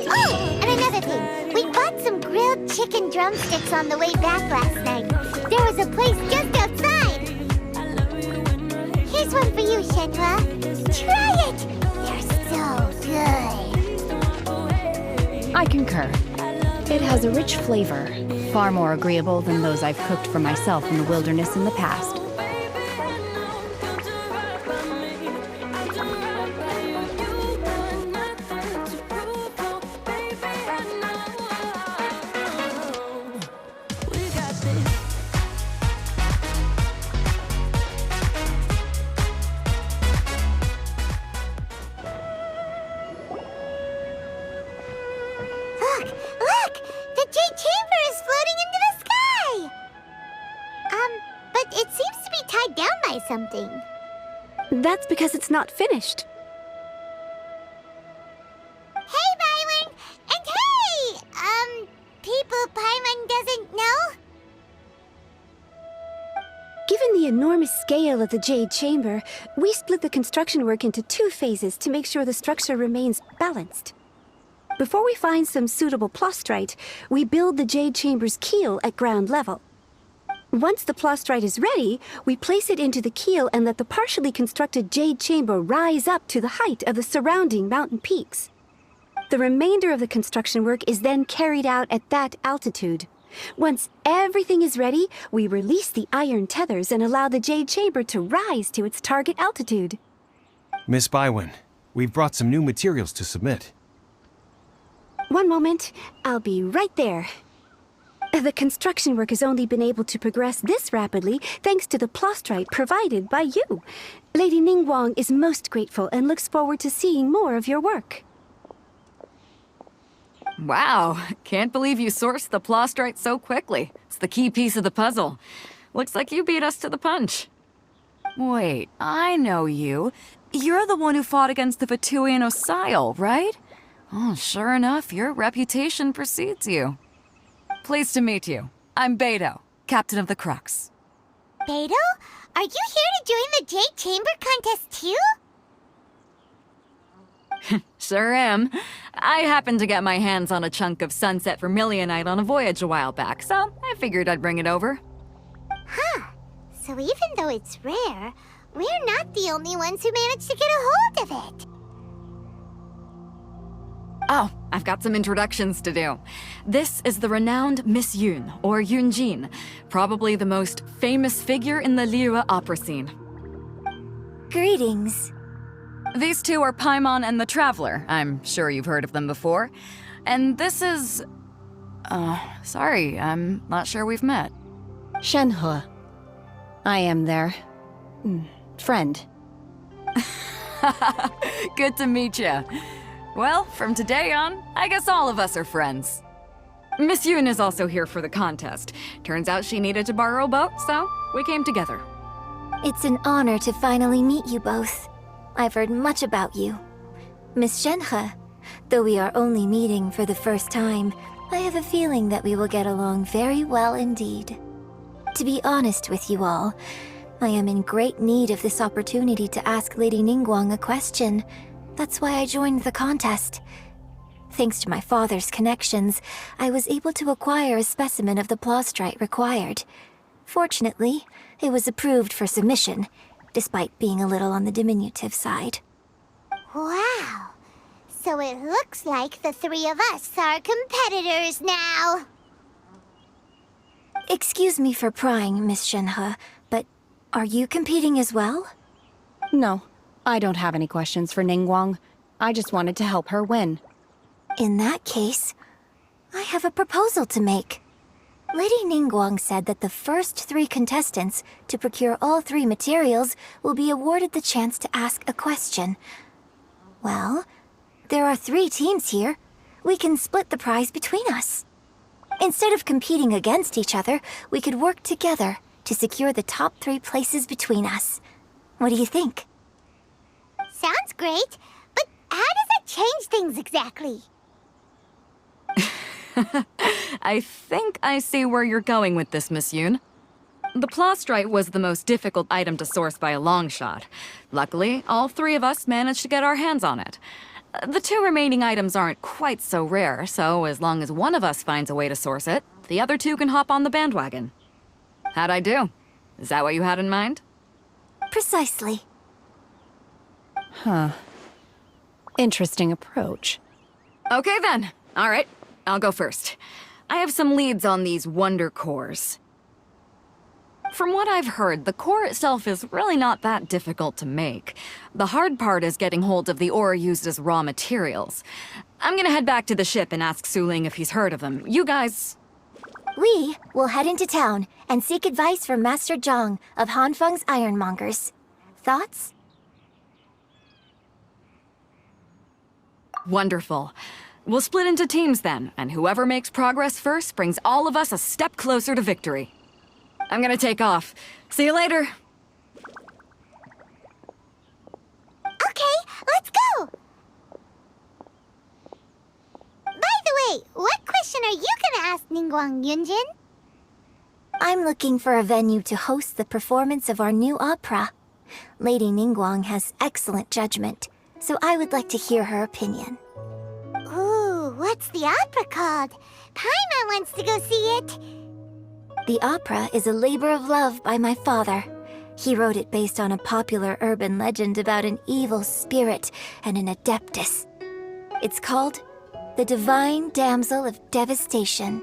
Oh, and another thing. We bought some grilled chicken drumsticks on the way back last night. There was a place just outside. Here's one for you, Shenhua. Try it! They're so good. I concur. It has a rich flavor, far more agreeable than those I've cooked for myself in the wilderness in the past. Look! The Jade Chamber is floating into the sky! But it seems to be tied down by something. That's because it's not finished. Hey, Byron! And hey! People Paimon doesn't know? Given the enormous scale of the Jade Chamber, we split the construction work into 2 phases to make sure the structure remains balanced. Before we find some suitable plastrite, we build the Jade Chamber's keel at ground level. Once the plastrite is ready, we place it into the keel and let the partially constructed Jade Chamber rise up to the height of the surrounding mountain peaks. The remainder of the construction work is then carried out at that altitude. Once everything is ready, we release the iron tethers and allow the Jade Chamber to rise to its target altitude. Miss Bywin, we've brought some new materials to submit. One moment, I'll be right there. The construction work has only been able to progress this rapidly thanks to the plastrite provided by you. Lady Ningguang is most grateful and looks forward to seeing more of your work. Wow, can't believe you sourced the plastrite so quickly. It's the key piece of the puzzle. Looks like you beat us to the punch. Wait, I know you. You're the one who fought against the Vatuian Osile, right? Oh, sure enough, your reputation precedes you. Pleased to meet you. I'm Beidou, captain of the Crux. Beidou? Are you here to join the Jade Chamber contest too? Sure am. I happened to get my hands on a chunk of sunset vermilionite on a voyage a while back, so I figured I'd bring it over. Huh. So even though it's rare, we're not the only ones who managed to get a hold of it. Oh, I've got some introductions to do. This is the renowned Miss Yun, or Yunjin, probably the most famous figure in the Liyue opera scene. Greetings. These two are Paimon and the Traveler. I'm sure you've heard of them before. And this is... sorry, I'm not sure we've met. Shenhua. I am their... friend. Good to meet you. Well, from today on, I guess all of us are friends. Miss Yun is also here for the contest. Turns out she needed to borrow a boat, so we came together. It's an honor to finally meet you both. I've heard much about you. Miss Shenhe, though we are only meeting for the first time, I have a feeling that we will get along very well indeed. To be honest with you all, I am in great need of this opportunity to ask Lady Ningguang a question. That's why I joined the contest. Thanks to my father's connections, I was able to acquire a specimen of the plastrite required. Fortunately, it was approved for submission, despite being a little on the diminutive side. Wow! So it looks like the three of us are competitors now! Excuse me for prying, Miss Shenhe, but are you competing as well? No, I don't have any questions for Ningguang. I just wanted to help her win. In that case, I have a proposal to make. Lady Ningguang said that the first 3 contestants to procure all 3 materials will be awarded the chance to ask a question. Well, there are 3 teams here. We can split the prize between us. Instead of competing against each other, we could work together to secure the top 3 places between us. What do you think? Sounds great, but how does it change things exactly? I think I see where you're going with this, Miss Yun. The plastrite was the most difficult item to source by a long shot. Luckily, all three of us managed to get our hands on it. The two remaining items aren't quite so rare, so as long as one of us finds a way to source it, the other two can hop on the bandwagon. How'd I do? Is that what you had in mind? Precisely. Huh. Interesting approach. Okay then. All right, I'll go first. I have some leads on these wonder cores. From what I've heard, the core itself is really not that difficult to make. The hard part is getting hold of the ore used as raw materials. I'm gonna head back to the ship and ask Su Ling if he's heard of them. You guys... We will head into town and seek advice from Master Zhang of Hanfeng's Ironmongers. Thoughts? Wonderful. We'll split into teams then, and whoever makes progress first brings all of us a step closer to victory. I'm gonna take off. See you later. Okay, let's go! By the way, what question are you gonna ask Ningguang, Yunjin? I'm looking for a venue to host the performance of our new opera. Lady Ningguang has excellent judgment, so I would like to hear her opinion. Ooh, what's the opera called? Paimon wants to go see it. The opera is a labor of love by my father. He wrote it based on a popular urban legend about an evil spirit and an adeptus. It's called The Divine Damsel of Devastation.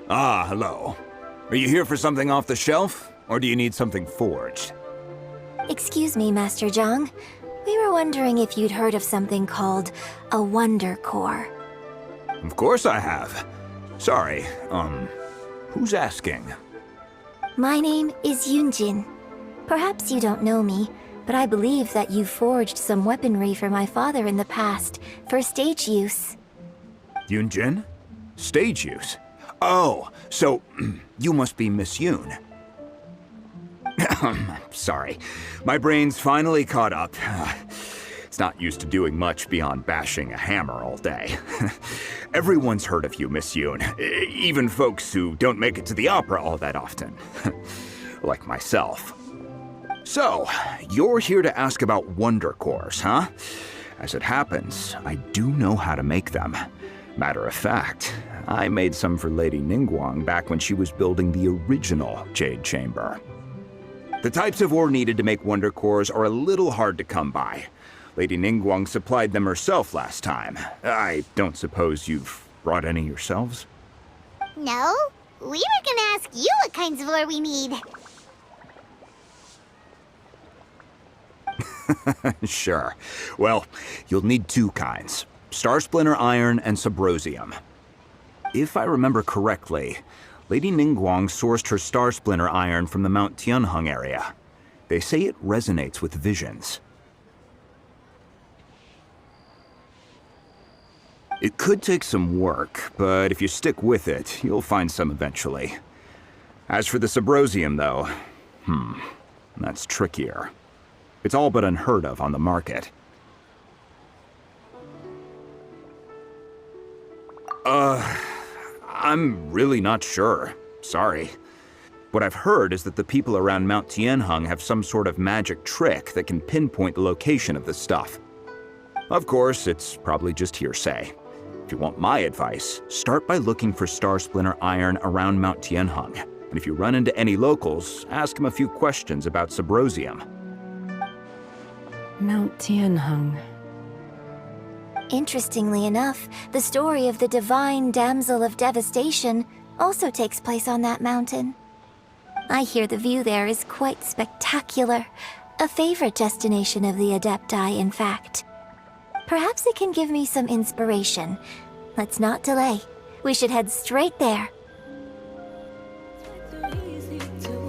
Ah, hello. Are you here for something off the shelf, or do you need something forged? Excuse me, Master Zhang. We were wondering if you'd heard of something called a Wonder Core. Of course I have. Sorry, who's asking? My name is Yunjin. Perhaps you don't know me, but I believe that you forged some weaponry for my father in the past, for stage use. Yunjin? Stage use? Oh, so you must be Miss Yoon. Sorry, my brain's finally caught up. It's not used to doing much beyond bashing a hammer all day. Everyone's heard of you, Miss Yoon, even folks who don't make it to the opera all that often. Like myself. So, you're here to ask about Wonder Cores, huh? As it happens, I do know how to make them. Matter of fact, I made some for Lady Ningguang back when she was building the original Jade Chamber. The types of ore needed to make Wonder Cores are a little hard to come by. Lady Ningguang supplied them herself last time. I don't suppose you've brought any yourselves? No, we were gonna ask you what kinds of ore we need. Sure. Well, you'll need two kinds. Star Splinter Iron and Subrosium. If I remember correctly, Lady Ningguang sourced her Star Splinter Iron from the Mount Tianheng area. They say it resonates with visions. It could take some work, but if you stick with it, you'll find some eventually. As for the Subrosium, though, that's trickier. It's all but unheard of on the market. I'm really not sure. Sorry. What I've heard is that the people around Mount Tianheng have some sort of magic trick that can pinpoint the location of the stuff. Of course, it's probably just hearsay. If you want my advice, start by looking for Star Splinter Iron around Mount Tianheng. And if you run into any locals, ask them a few questions about Subrosium. Mount Tianheng. Interestingly enough, the story of the Divine Damsel of Devastation also takes place on that mountain. I hear the view there is quite spectacular, A favorite destination of the Adepti, in fact. Perhaps it can give me some inspiration. Let's not delay. We should head straight there.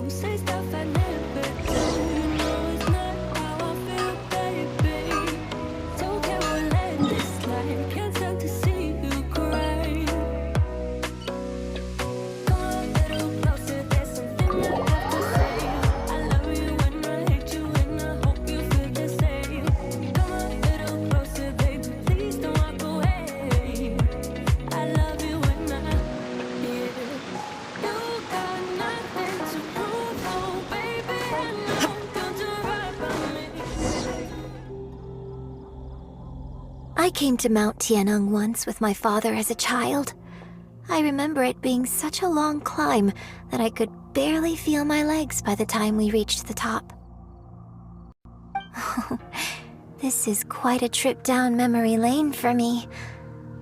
Say stuff I never do. You know it's not how I feel, baby. Don't care what let this slide. Can't stand to see you cry. Come a little closer, there's something I have to say. I love you and I hate you and I hope you feel the same. Come a little closer, baby, please don't walk away. I love you and yeah. You got nothing to prove, oh baby, I know you'll do right by me. I came to Mount Tianeng once with my father as a child. I remember it being such a long climb that I could barely feel my legs by the time we reached the top. This is quite a trip down memory lane for me.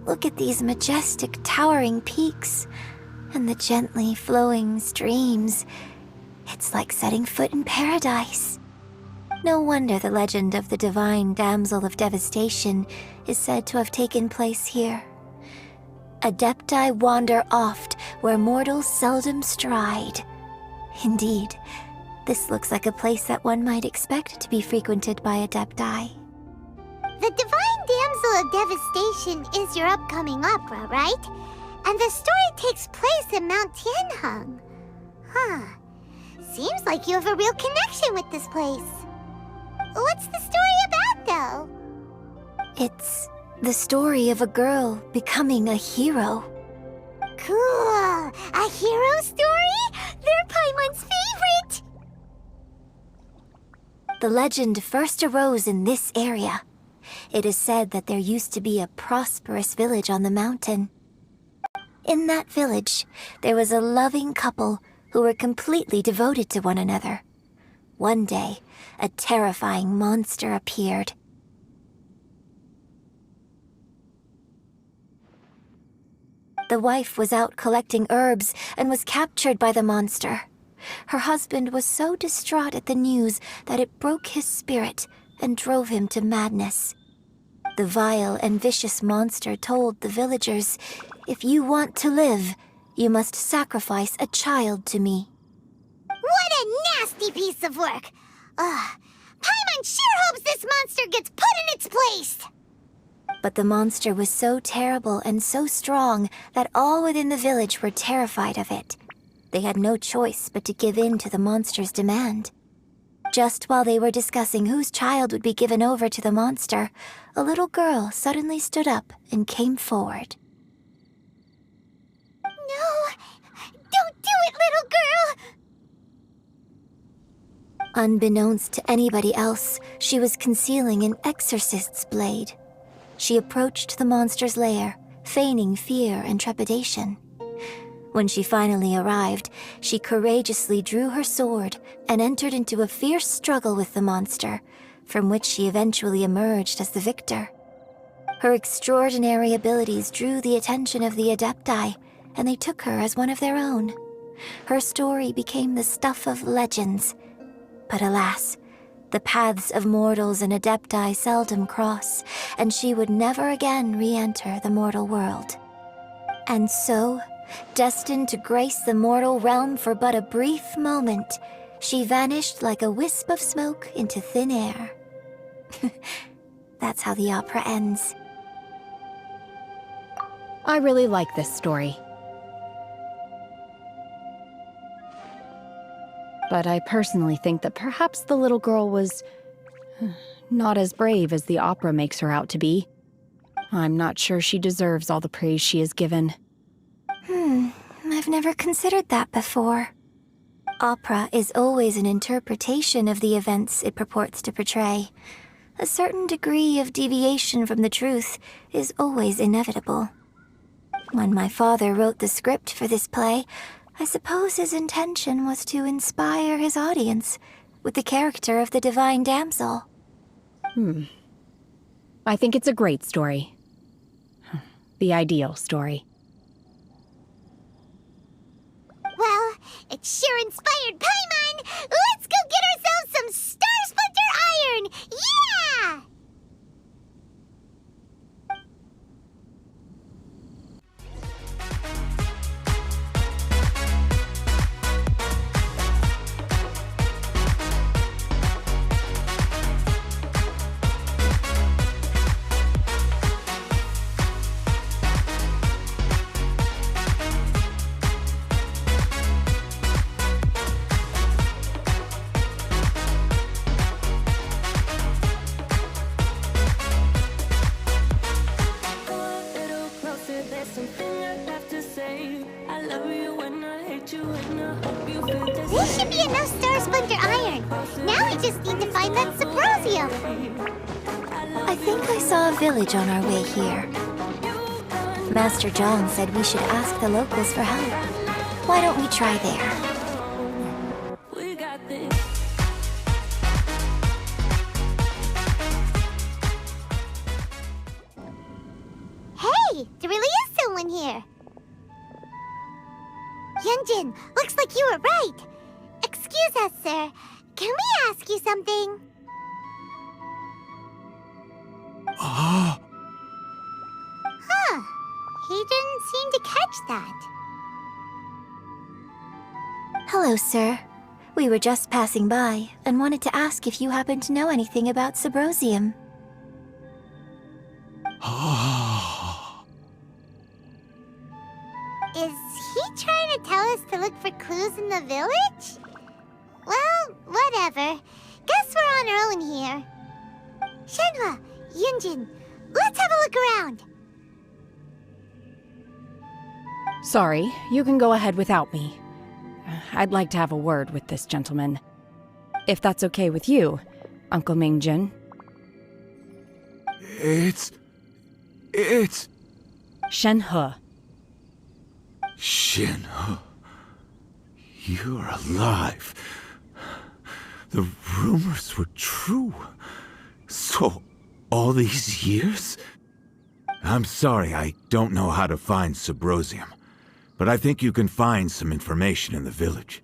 Look at these majestic, towering peaks and the gently flowing streams. It's like setting foot in paradise. No wonder the legend of the divine damsel of devastation is said to have taken place here. Adepti wander oft where mortals seldom stride. Indeed, this looks like a place that one might expect to be frequented by Adepti. The Divine Damsel of Devastation is your upcoming opera, right? And the story takes place in Mount Tianheng. Huh. Seems like you have a real connection with this place. What's the story about, though? It's the story of a girl becoming a hero. Cool. A hero story? They're Paimon's favorite! The legend first arose in this area. It is said that there used to be a prosperous village on the mountain. In that village, there was a loving couple who were completely devoted to one another. One day, a terrifying monster appeared. The wife was out collecting herbs and was captured by the monster. Her husband was so distraught at the news that it broke his spirit and drove him to madness. The vile and vicious monster told the villagers, "If you want to live, you must sacrifice a child to me." What a nasty piece of work! Paimon sure hopes this monster gets put in its place! But the monster was so terrible and so strong that all within the village were terrified of it. They had no choice but to give in to the monster's demand. Just while they were discussing whose child would be given over to the monster, a little girl suddenly stood up and came forward. No! Don't do it, little girl! Unbeknownst to anybody else, she was concealing an exorcist's blade. She approached the monster's lair, feigning fear and trepidation. When she finally arrived, she courageously drew her sword and entered into a fierce struggle with the monster, from which she eventually emerged as the victor. Her extraordinary abilities drew the attention of the Adepti, and they took her as one of their own. Her story became the stuff of legends. But alas, the paths of mortals and Adepti seldom cross, and she would never again re-enter the mortal world. And so, destined to grace the mortal realm for but a brief moment, she vanished like a wisp of smoke into thin air. That's how the opera ends. I really like this story. But I personally think that perhaps the little girl was not as brave as the opera makes her out to be. I'm not sure she deserves all the praise she is given. I've never considered that before. Opera is always an interpretation of the events it purports to portray. A certain degree of deviation from the truth is always inevitable. When my father wrote the script for this play, I suppose his intention was to inspire his audience with the character of the Divine Damsel. I think it's a great story. The ideal story. Well, it sure inspired Paimon! Let's go get ourselves some Star Splinter Yeah! This should be enough Star Splinter iron. Now we just need to find that Subrosium. I think I saw a village on our way here. Master John said we should ask the locals for help. Why don't we try there? Hey, there really is someone here. Yunjin, looks like you were right. Excuse us, sir. Can we ask you something? Huh. He didn't seem to catch that. Hello, sir. We were just passing by and wanted to ask if you happen to know anything about Subrosium. Is he trying to tell us to look for clues in the village? Well, whatever. Guess we're on our own here. Shenhua, Yunjin, let's have a look around. Sorry, you can go ahead without me. I'd like to have a word with this gentleman. If that's okay with you, Uncle Mingjin. It's... Shenhe. Shenhe. You're alive. The rumors were true. So, all these years? I'm sorry, I don't know how to find Subrosium, but I think you can find some information in the village.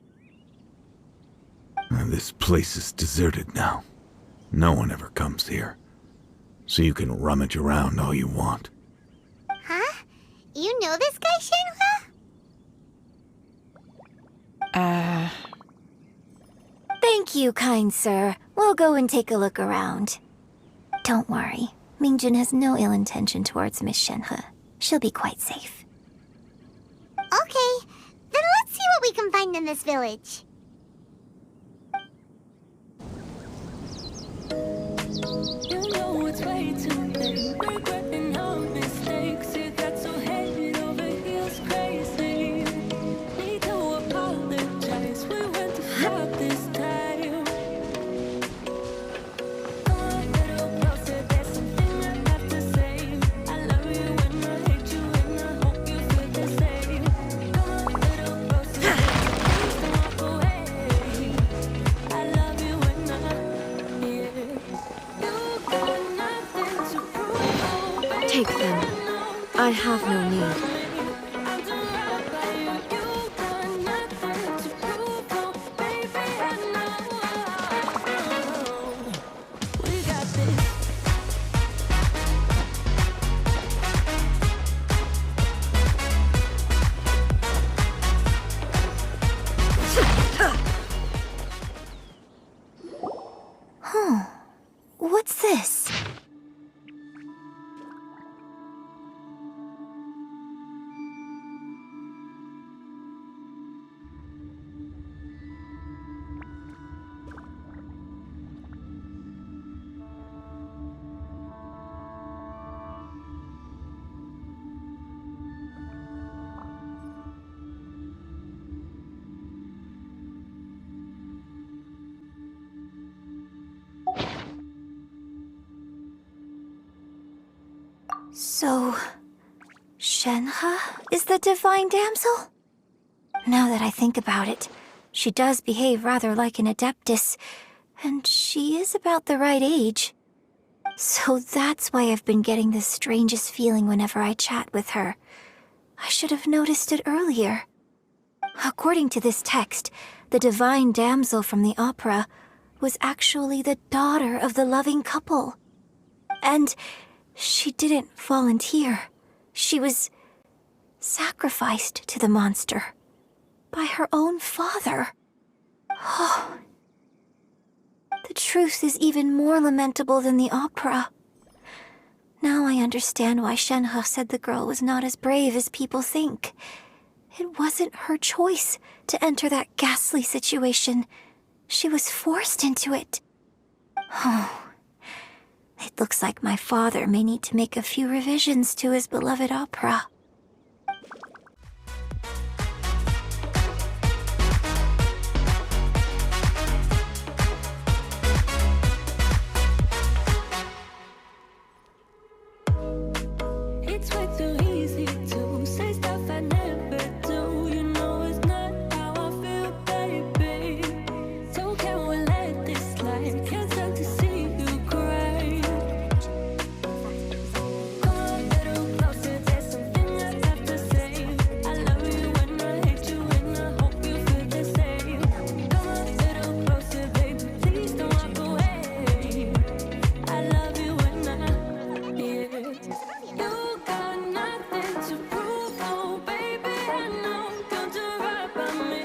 This place is deserted now. No one ever comes here. So you can rummage around all you want. Huh? You know this guy, Shenhua? Thank you, kind sir. We'll go and take a look around. Don't worry. Mingjin has no ill intention towards Miss Shenhe. She'll be quite safe. Okay, then let's see what we can find in this village. You know it's way too late. Regretting our mistakes. It got so head over heels crazy. Need to apologize. We went to stop this time. Come a little closer. There's something I have to say. I love you and I hate you and I hope you feel the same. Come a little closer. Please don't walk away. I love you and Take them. I have no need. Huh. What's this? So, Shenhe is the divine damsel? Now that I think about it, she does behave rather like an adeptus, and she is about the right age. So that's why I've been getting the strangest feeling whenever I chat with her. I should have noticed it earlier. According to this text, the divine damsel from the opera was actually the daughter of the loving couple. And she didn't volunteer. She was sacrificed to the monster by her own father. Oh. The truth is even more lamentable than the opera. Now I understand why Shenhe said the girl was not as brave as people think. It wasn't her choice to enter that ghastly situation. She was forced into it. Oh. It looks like my father may need to make a few revisions to his beloved opera. It's way too easy to say stuff I never do. You know it's not how I feel, baby. So can we let this slide? Can't stand to see you cry. Come a little closer, there's something I have to say. I love you and I hate you and I hope you feel the same. Come a little closer, baby, please don't walk away. I love you and yeah. You got nothing to prove, oh baby, I know you'll do right by me.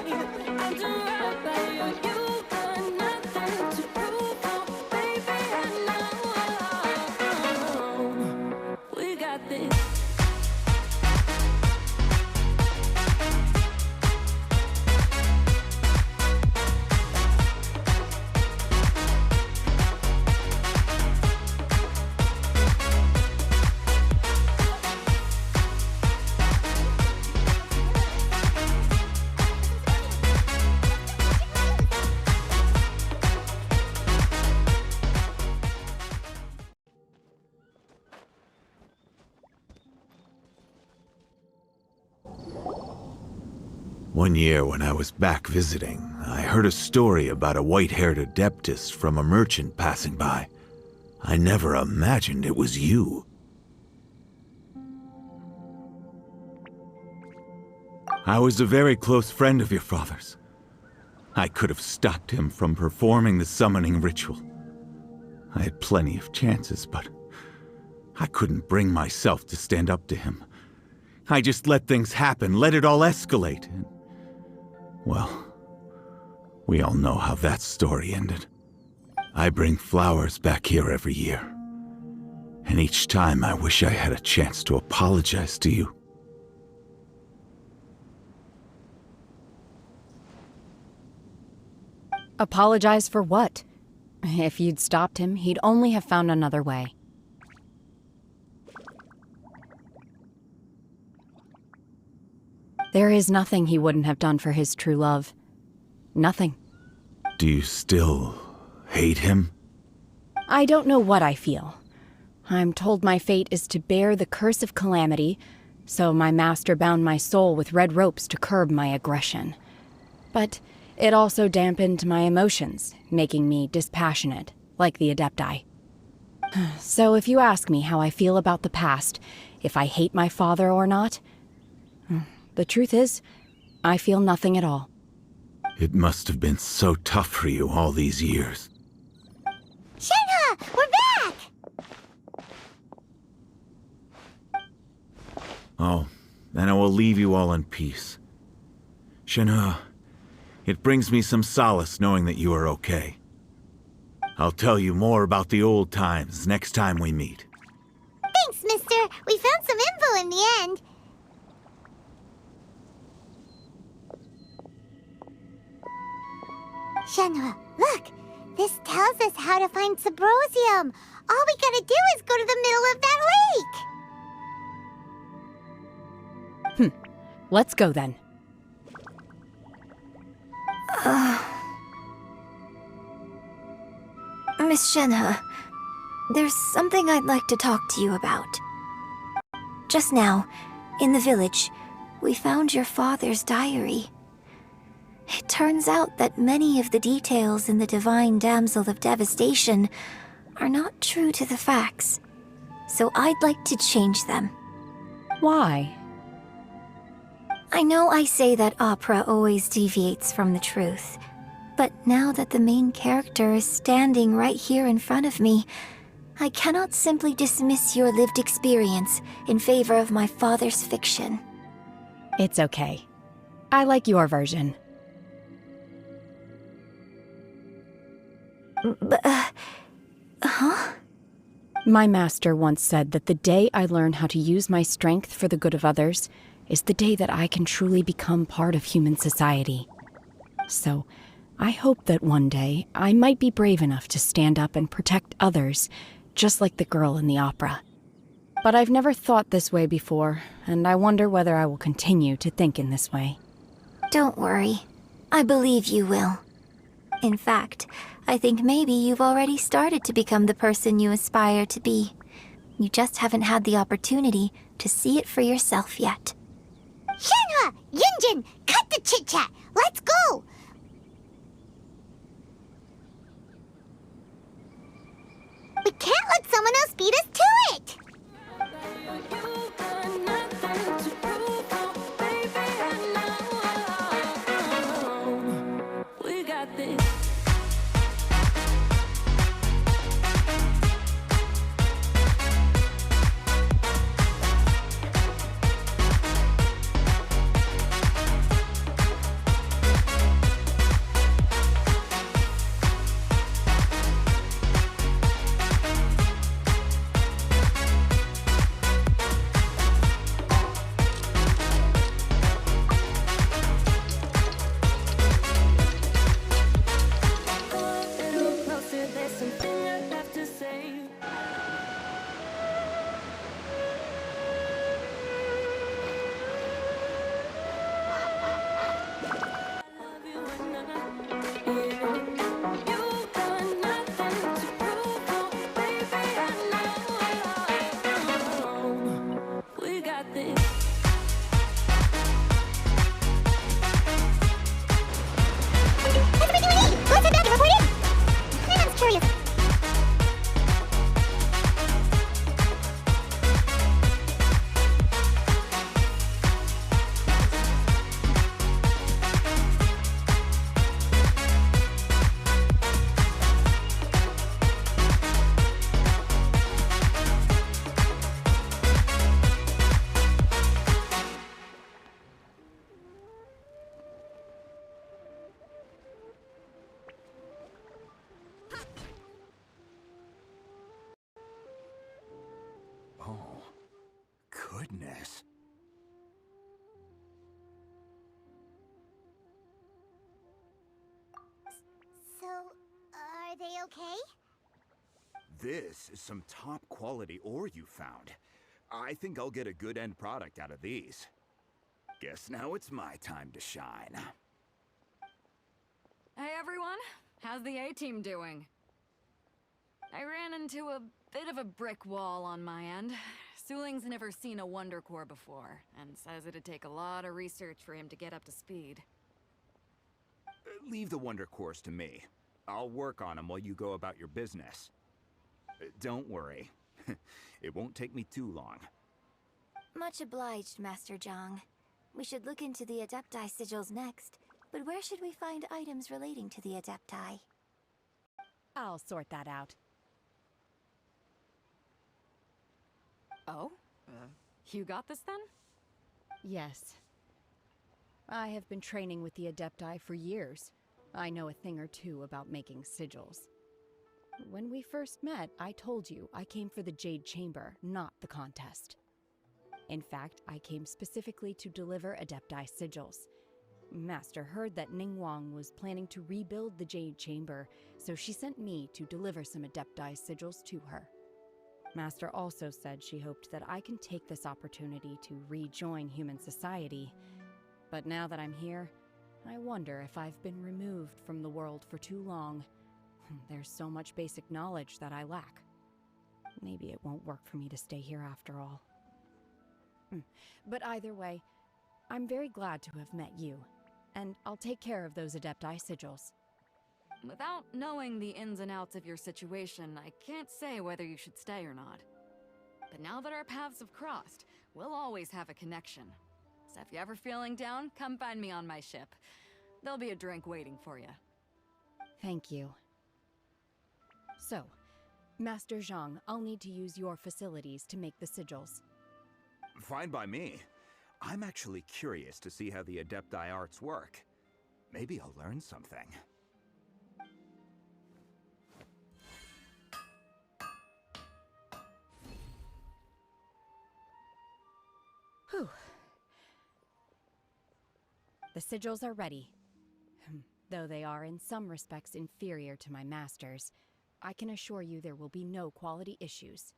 I'll do right by you. You got nothing to prove, oh baby, I know. We got this. One year when I was back visiting, I heard a story about a white-haired adeptess from a merchant passing by. I never imagined it was you. I was a very close friend of your father's. I could have stopped him from performing the summoning ritual. I had plenty of chances, but I couldn't bring myself to stand up to him. I just let things happen, let it all escalate. And, well, we all know how that story ended. I bring flowers back here every year. And each time I wish I had a chance to apologize to you. Apologize for what? If you'd stopped him, he'd only have found another way. There is nothing he wouldn't have done for his true love. Nothing. Do you still hate him? I don't know what I feel. I'm told my fate is to bear the curse of calamity, so my master bound my soul with red ropes to curb my aggression. But it also dampened my emotions, making me dispassionate, like the Adepti. So if you ask me how I feel about the past, if I hate my father or not, the truth is, I feel nothing at all. It must have been so tough for you all these years. Shenhe, we're back! Oh, then I will leave you all in peace. Shenhe, it brings me some solace knowing that you are okay. I'll tell you more about the old times next time we meet. Thanks, mister. We found some info in the end. Shenhe, look! This tells us how to find Subrosium. All we gotta do is go to the middle of that lake! Let's go then. Miss Shenhe, there's something I'd like to talk to you about. Just now, in the village, we found your father's diary. It turns out that many of the details in the Divine Damsel of Devastation are not true to the facts, so I'd like to change them. Why? I know I say that opera always deviates from the truth, But now that the main character is standing right here in front of me, I cannot simply dismiss your lived experience in favor of my father's fiction. It's okay. I like your version. Huh? My master once said that the day I learn how to use my strength for the good of others is the day that I can truly become part of human society. So, I hope that one day I might be brave enough to stand up and protect others, just like the girl in the opera. But I've never thought this way before, and I wonder whether I will continue to think in this way. Don't worry. I believe you will. In fact, I think maybe you've already started to become the person you aspire to be. You just haven't had the opportunity to see it for yourself yet. Shenhua! Yunjin! Cut the chit-chat! Let's go! We can't let someone else beat us to it! We got this. There's something I have to say. We got this. Everybody ready? Let's head back and report in! I'm curious. Oh, goodness. So, are they okay? This is some top quality ore you found. I think I'll get a good end product out of these. Guess now it's my time to shine. Hey everyone, how's the A-team doing? I ran into a bit of a brick wall on my end. Suling's never seen a Wonder Core before, and says it'd take a lot of research for him to get up to speed. Leave the Wonder Cores to me. I'll work on them while you go about your business. Don't worry. It won't take me too long. Much obliged, Master Zhang. We should look into the Adepti sigils next, but where should we find items relating to the Adepti? I'll sort that out. Oh? You got this then? Yes. I have been training with the Adepti for years. I know a thing or two about making sigils. When we first met, I told you I came for the Jade Chamber, not the contest. In fact, I came specifically to deliver Adepti sigils. Master heard that Ningguang was planning to rebuild the Jade Chamber, so she sent me to deliver some Adepti sigils to her. Master also said she hoped that I can take this opportunity to rejoin human society. But now that I'm here, I wonder if I've been removed from the world for too long. There's so much basic knowledge that I lack. Maybe it won't work for me to stay here after all. But either way, I'm very glad to have met you, and I'll take care of those Adepti sigils. Without knowing the ins and outs of your situation, I can't say whether you should stay or not. But now that our paths have crossed, we'll always have a connection. So if you're ever feeling down, come find me on my ship. There'll be a drink waiting for you. Thank you. So, Master Zhang, I'll need to use your facilities to make the sigils. Fine by me. I'm actually curious to see how the Adepti arts work. Maybe I'll learn something. Whew. The sigils are ready. Though they are in some respects inferior to my master's, I can assure you there will be no quality issues.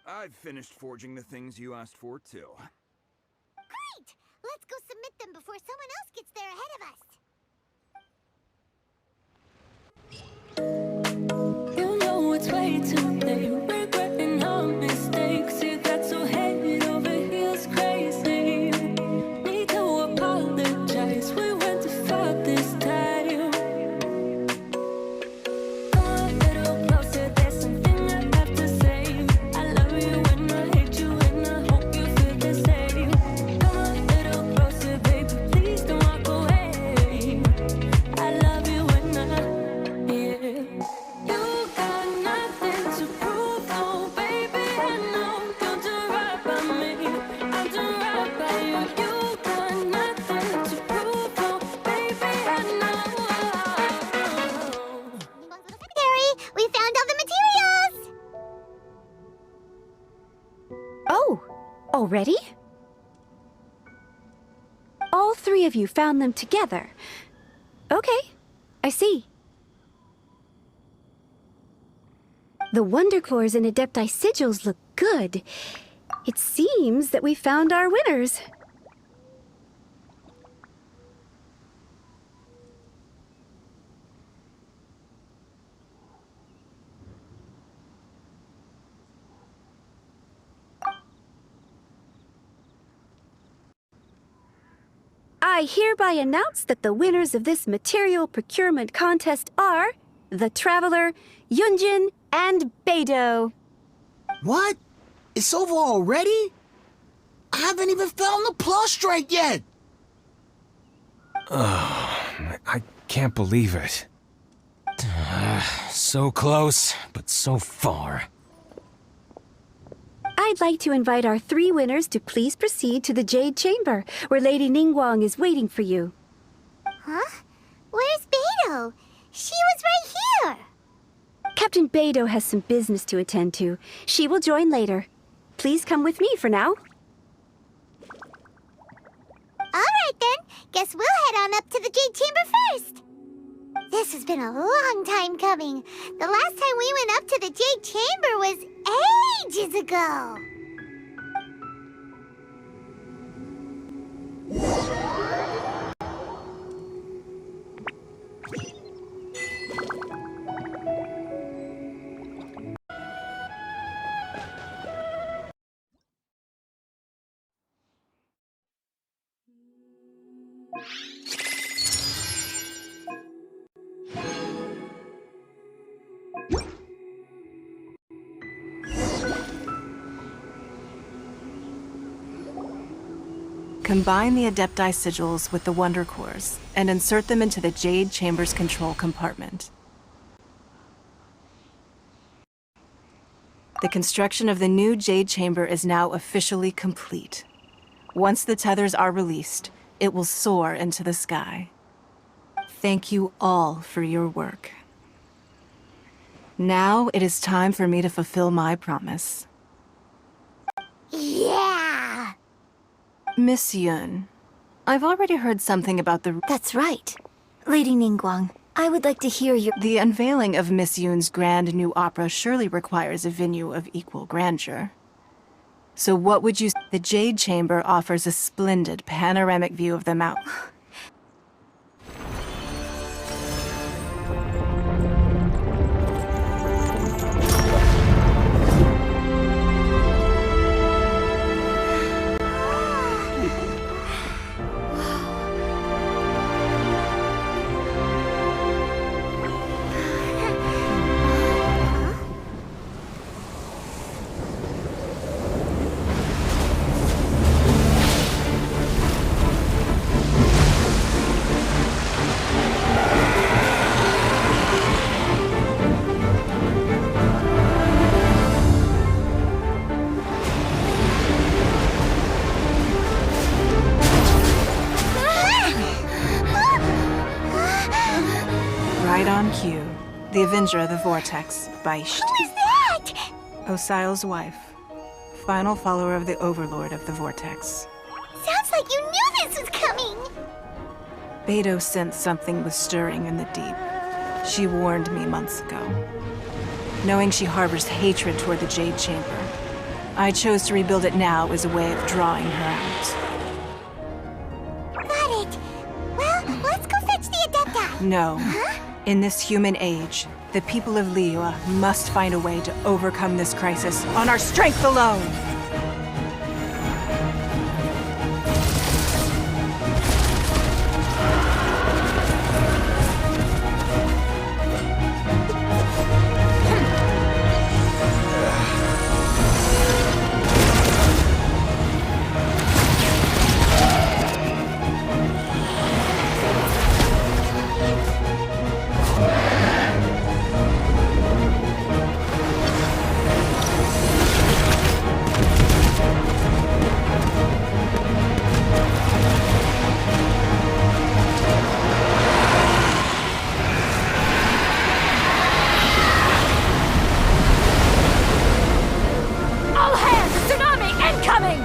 I've finished forging the things you asked for, too. Great! Let's go submit them before someone else gets there ahead of us. You know it's way too late. Regretting our mistakes. You got so head over heels crazy. Need to apologize. We went too far this time. Come a little closer. There's something I have to say. I love you and I hate you and I hope you feel the same. Come a little closer, baby. Please don't walk away. I love you and yeah. You got nothing to prove, oh baby. I know you'll do right by me. I'll do right by you. You got nothing to prove, oh baby. I know. Secretary, we found all the materials! Oh, already? All three of you found them together. Okay, I see. The Wonder Cores and Adepti sigils look good. It seems that we found our winners. I hereby announce that the winners of this material procurement contest are the Traveler, Yunjin, and Beidou. What? It's over already? I haven't even found the Plustrite yet! I can't believe it. So close, but so far. I'd like to invite our three winners to please proceed to the Jade Chamber, where Lady Ningguang is waiting for you. Huh? Where's Beidou? She was right here! Captain Beidou has some business to attend to. She will join later. Please come with me for now. Alright then, guess we'll head on up to the Jade Chamber first! This has been a long time coming. The last time we went up to the Jade Chamber was ages ago! Combine the Adepti sigils with the Wonder Cores and insert them into the Jade Chamber's control compartment. The construction of the new Jade Chamber is now officially complete. Once the tethers are released, it will soar into the sky. Thank you all for your work. Now it is time for me to fulfill my promise. Yeah! Miss Yun, I've already heard something about the... That's right. Lady Ningguang, I would like to hear your... The unveiling of Miss Yun's grand new opera surely requires a venue of equal grandeur. So what would you... The Jade Chamber offers a splendid panoramic view of the mountain. Sindra the Vortex, Beisht. Who is that? Osial's wife. Final follower of the Overlord of the Vortex. Sounds like you knew this was coming. Beidou sensed something was stirring in the deep. She warned me months ago. Knowing she harbors hatred toward the Jade Chamber, I chose to rebuild it now as a way of drawing her out. Got it. Well, let's go fetch the Adepti. No. In this human age, the people of Liyue must find a way to overcome this crisis on our strength alone! All hands! Tsunami incoming!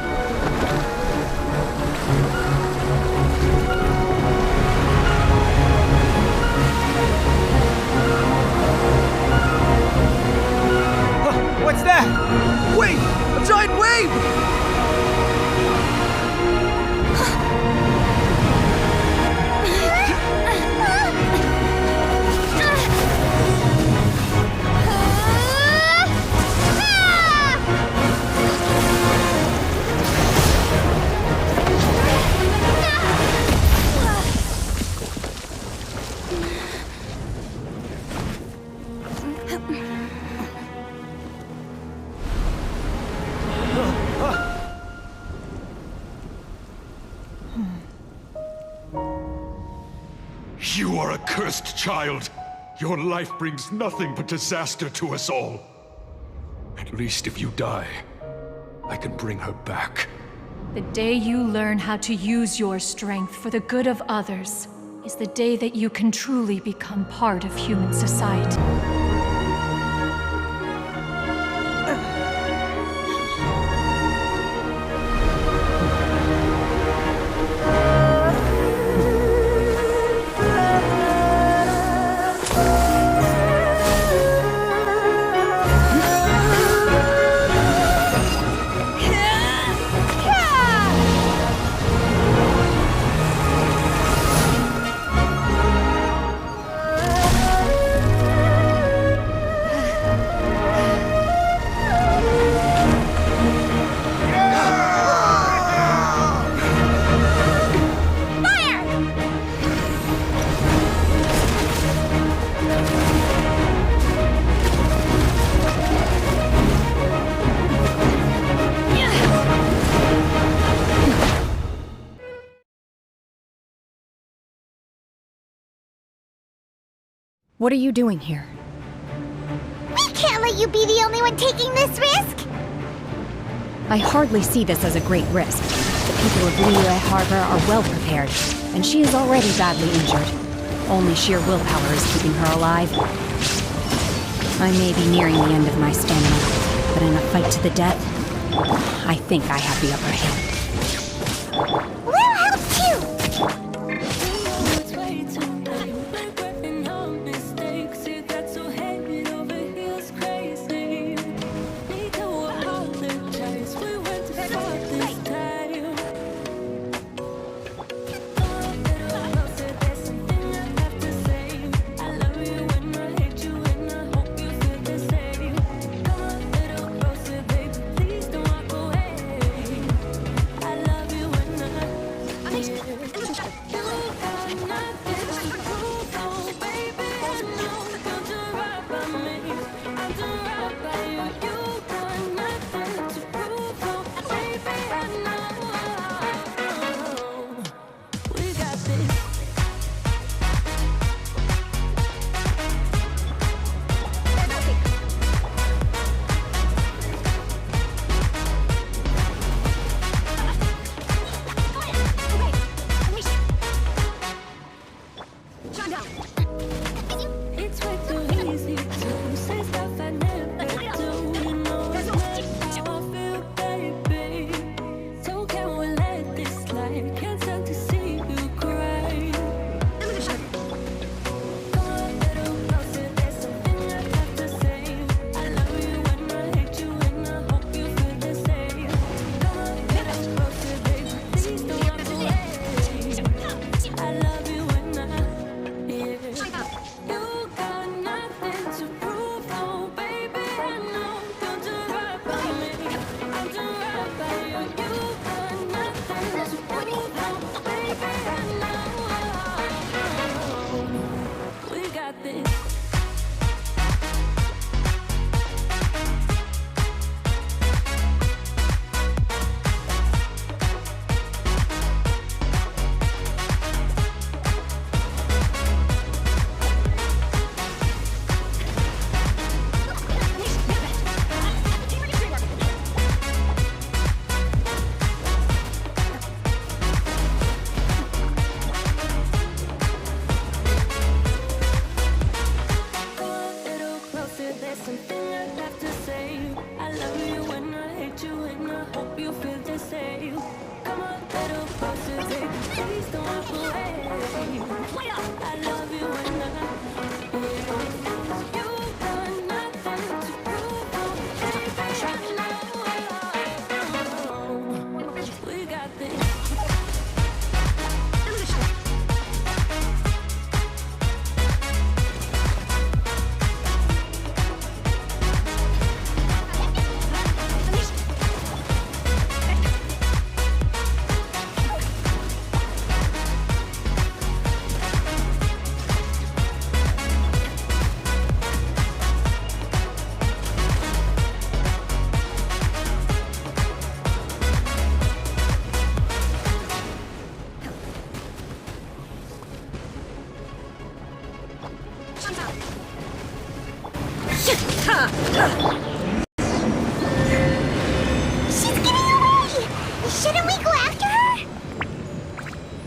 What's that? Wait! A giant wave! You are a cursed child. Your life brings nothing but disaster to us all. At least if you die, I can bring her back. The day you learn how to use your strength for the good of others is the day that you can truly become part of human society. What are you doing here? We can't let you be the only one taking this risk. I hardly see this as a great risk. The people of Liyue Harbor are well prepared, and she is already badly injured. Only sheer willpower is keeping her alive. I may be nearing the end of my stamina, but in a fight to the death, I think I have the upper hand. We'll help too.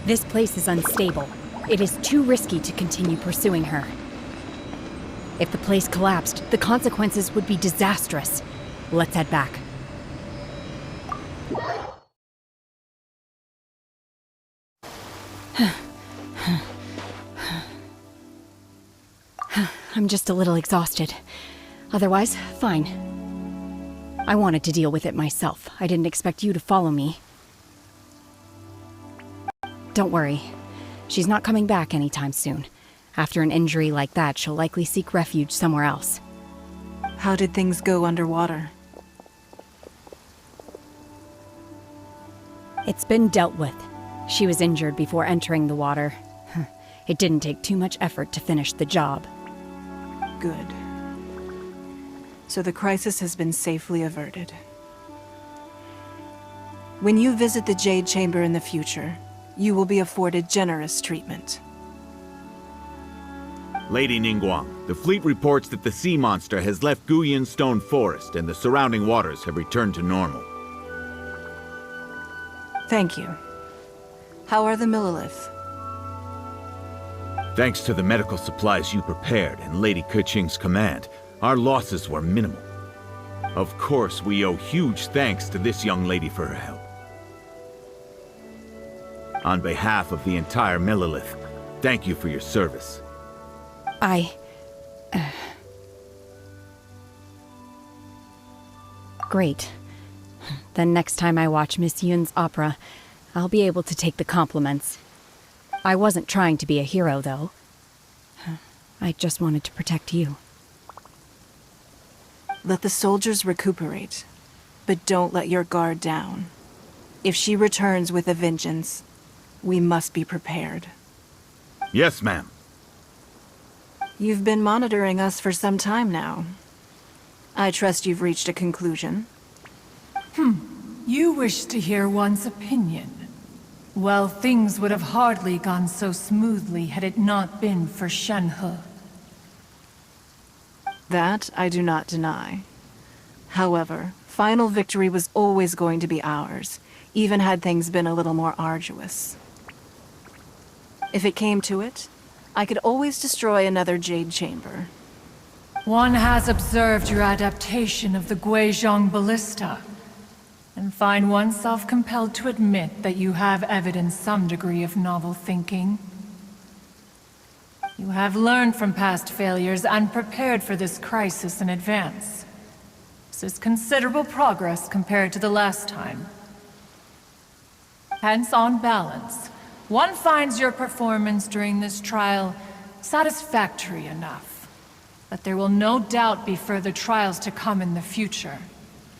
This place is unstable. It is too risky to continue pursuing her. If the place collapsed, the consequences would be disastrous. Let's head back. I'm just a little exhausted. Otherwise, fine. I wanted to deal with it myself. I didn't expect you to follow me. Don't worry. She's not coming back anytime soon. After an injury like that, she'll likely seek refuge somewhere else. How did things go underwater? It's been dealt with. She was injured before entering the water. It didn't take too much effort to finish the job. Good. So the crisis has been safely averted. When you visit the Jade Chamber in the future, you will be afforded generous treatment. Lady Ningguang, the fleet reports that the sea monster has left Guyan Stone Forest and the surrounding waters have returned to normal. Thank you. How are the Millilith? Thanks to the medical supplies you prepared and Lady Keqing's command, our losses were minimal. Of course, we owe huge thanks to this young lady for her help. On behalf of the entire Millilith, thank you for your service. Great. Then next time I watch Miss Yun's opera, I'll be able to take the compliments. I wasn't trying to be a hero, though. I just wanted to protect you. Let the soldiers recuperate, but don't let your guard down. If she returns with a vengeance, we must be prepared. Yes, ma'am. You've been monitoring us for some time now. I trust you've reached a conclusion. You wish to hear one's opinion. Well, things would have hardly gone so smoothly had it not been for Shenhe. That I do not deny. However, final victory was always going to be ours, even had things been a little more arduous. If it came to it, I could always destroy another Jade Chamber. One has observed your adaptation of the Guizhong Ballista, and find oneself compelled to admit that you have evidenced some degree of novel thinking. You have learned from past failures and prepared for this crisis in advance. This is considerable progress compared to the last time. Hence, on balance, one finds your performance during this trial satisfactory enough. But there will no doubt be further trials to come in the future.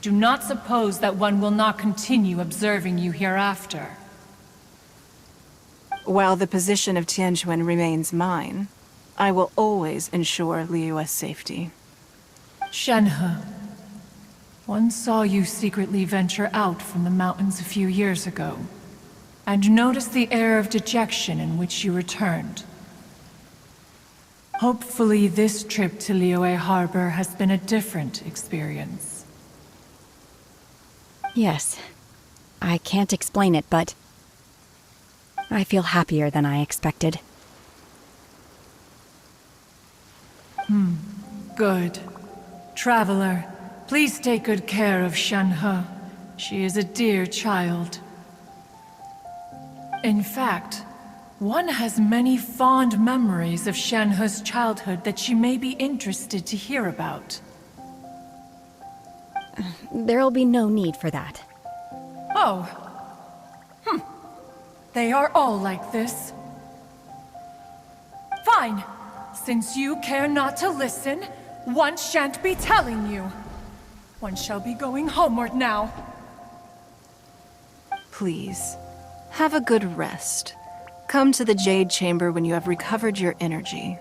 Do not suppose that one will not continue observing you hereafter. While the position of Tianquan remains mine, I will always ensure Liyue's safety. Shenhe, one saw you secretly venture out from the mountains a few years ago, and noticed the air of dejection in which you returned. Hopefully this trip to Liyue Harbor has been a different experience. Yes. I can't explain it, but I feel happier than I expected. Good. Traveler, please take good care of Shenhe. She is a dear child. In fact, one has many fond memories of Shenhe's childhood that she may be interested to hear about. There'll be no need for that. Oh. They are all like this. Fine. Since you care not to listen, one shan't be telling you. One shall be going homeward now. Please, have a good rest. Come to the Jade Chamber when you have recovered your energy.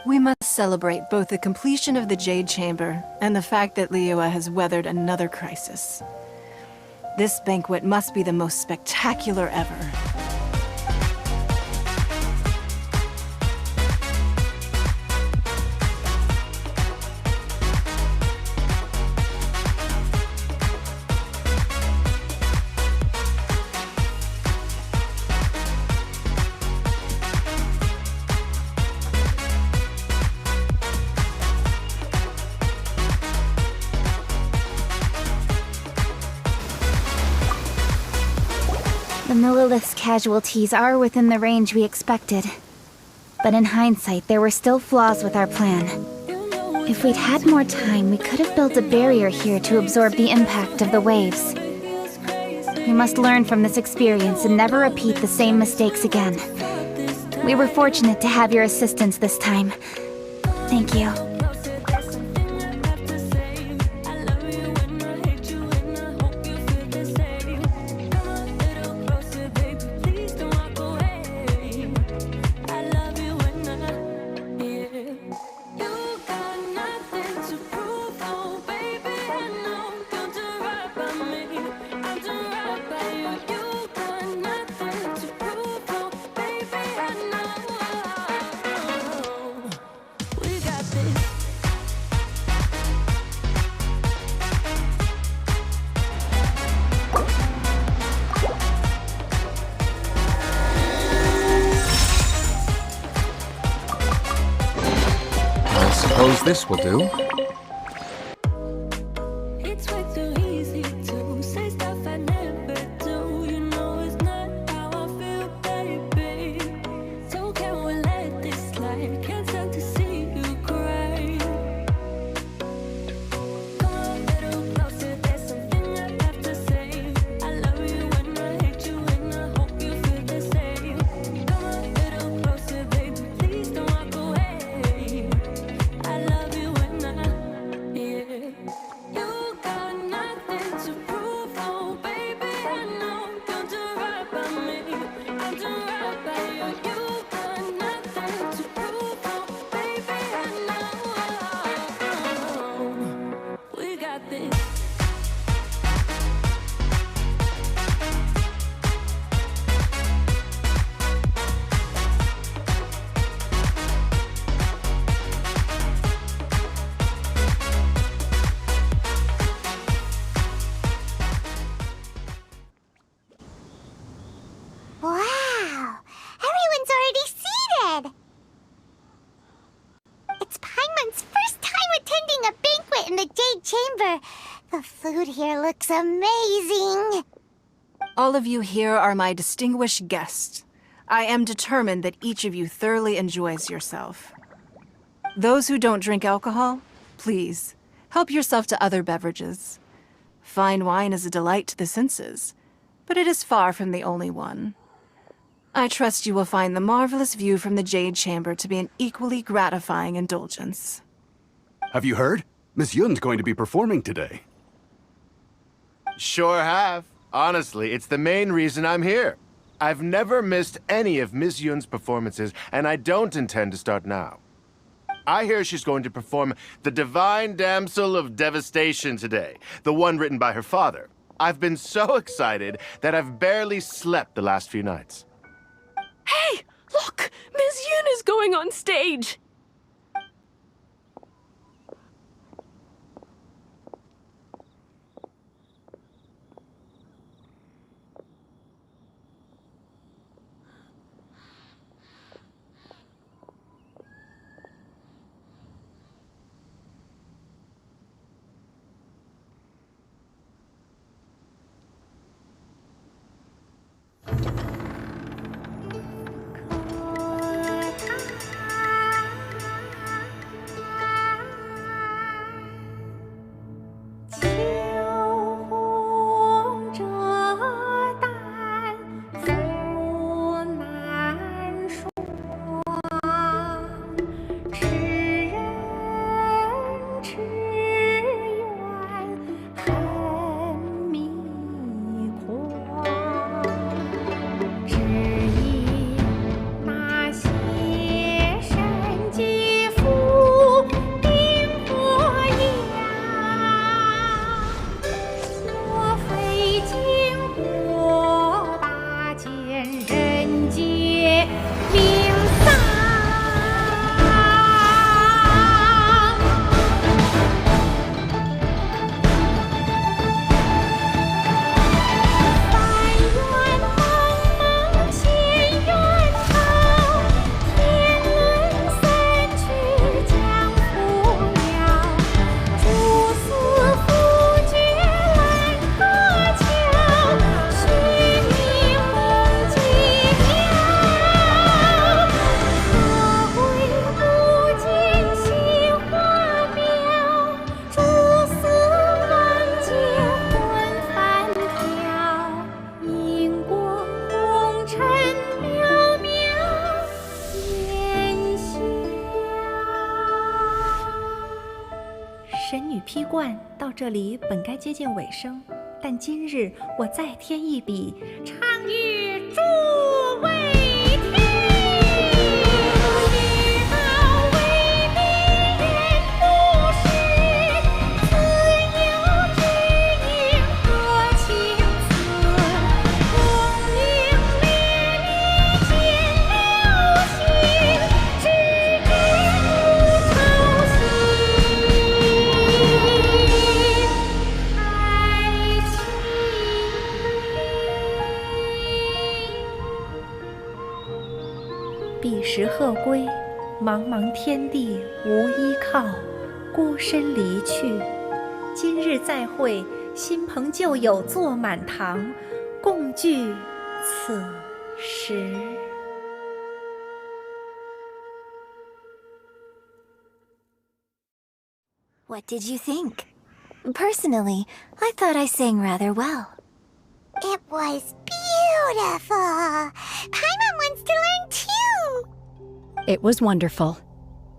We must celebrate both the completion of the Jade Chamber and the fact that Liyue has weathered another crisis. This banquet must be the most spectacular ever. The Millilith's casualties are within the range we expected. But in hindsight, there were still flaws with our plan. If we'd had more time, we could have built a barrier here to absorb the impact of the waves. We must learn from this experience and never repeat the same mistakes again. We were fortunate to have your assistance this time. Thank you. Suppose this will do. It's way too easy to say stuff I never do. You know it's not how I feel, baby. So can we let this slide? Can't stand to see you cry. Come a little closer, there's something I have to say. I love you and I hate you and I hope you feel the same. Come a little closer, baby, please don't walk away. I love you and yeah. You got nothing to prove, oh baby, I know you'll do right by me. I'll do right by you. You got nothing to prove, oh baby, I know. We got this. Wow! Everyone's already seated! It's Paimon's first time attending a banquet in the Jade Chamber. The food here looks amazing. All of you here are my distinguished guests. I am determined that each of you thoroughly enjoys yourself. Those who don't drink alcohol, please, help yourself to other beverages. Fine wine is a delight to the senses, but it is far from the only one. I trust you will find the marvelous view from the Jade Chamber to be an equally gratifying indulgence. Have you heard? Miss Yun's going to be performing today. Sure have. Honestly, it's the main reason I'm here. I've never missed any of Miss Yun's performances, and I don't intend to start now. I hear she's going to perform The Divine Damsel of Devastation today, the one written by her father. I've been so excited that I've barely slept the last few nights. Hey, look! Miss Yun is going on stage! 段到这里本该接近尾声，但今日我再添一笔，唱与诸位听。彼时鹤归，茫茫天地无依靠，孤身离去。今日再会，新朋旧友坐满堂，共聚此时。What did you think? Personally, I thought I sang rather well. It was beautiful. Paimon wants to learn too. It was wonderful.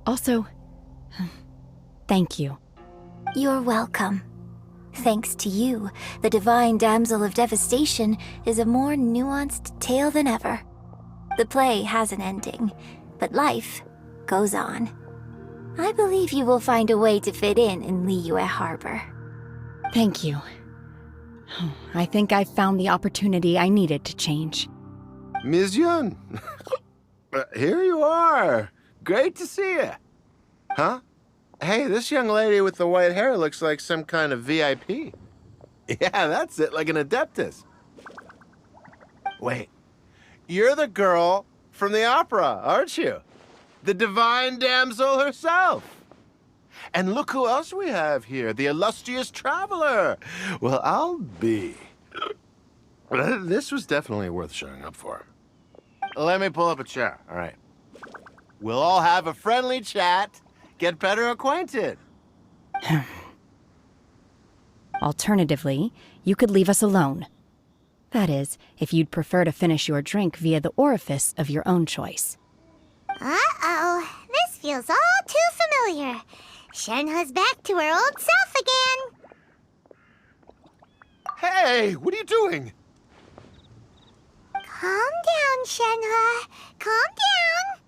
Also, thank you. You're welcome. Thanks to you, the Divine Damsel of Devastation is a more nuanced tale than ever. The play has an ending, but life goes on. I believe you will find a way to fit in Liyue Harbor. Thank you. I think I've found the opportunity I needed to change. Ms. Yun, here you are. Great to see you. Huh? Hey, this young lady with the white hair looks like some kind of VIP. Yeah, that's it, like an Adeptus. Wait, you're the girl from the opera, aren't you? The Divine Damsel herself. And look who else we have here, the illustrious traveler. Well, I'll be. This was definitely worth showing up for. Let me pull up a chair, all right. We'll all have a friendly chat, get better acquainted. Alternatively, you could leave us alone. That is, if you'd prefer to finish your drink via the orifice of your own choice. Uh-oh, this feels all too familiar. Shenhe's back to her old self again. Hey, what are you doing? Calm down, Shenhe. Calm down.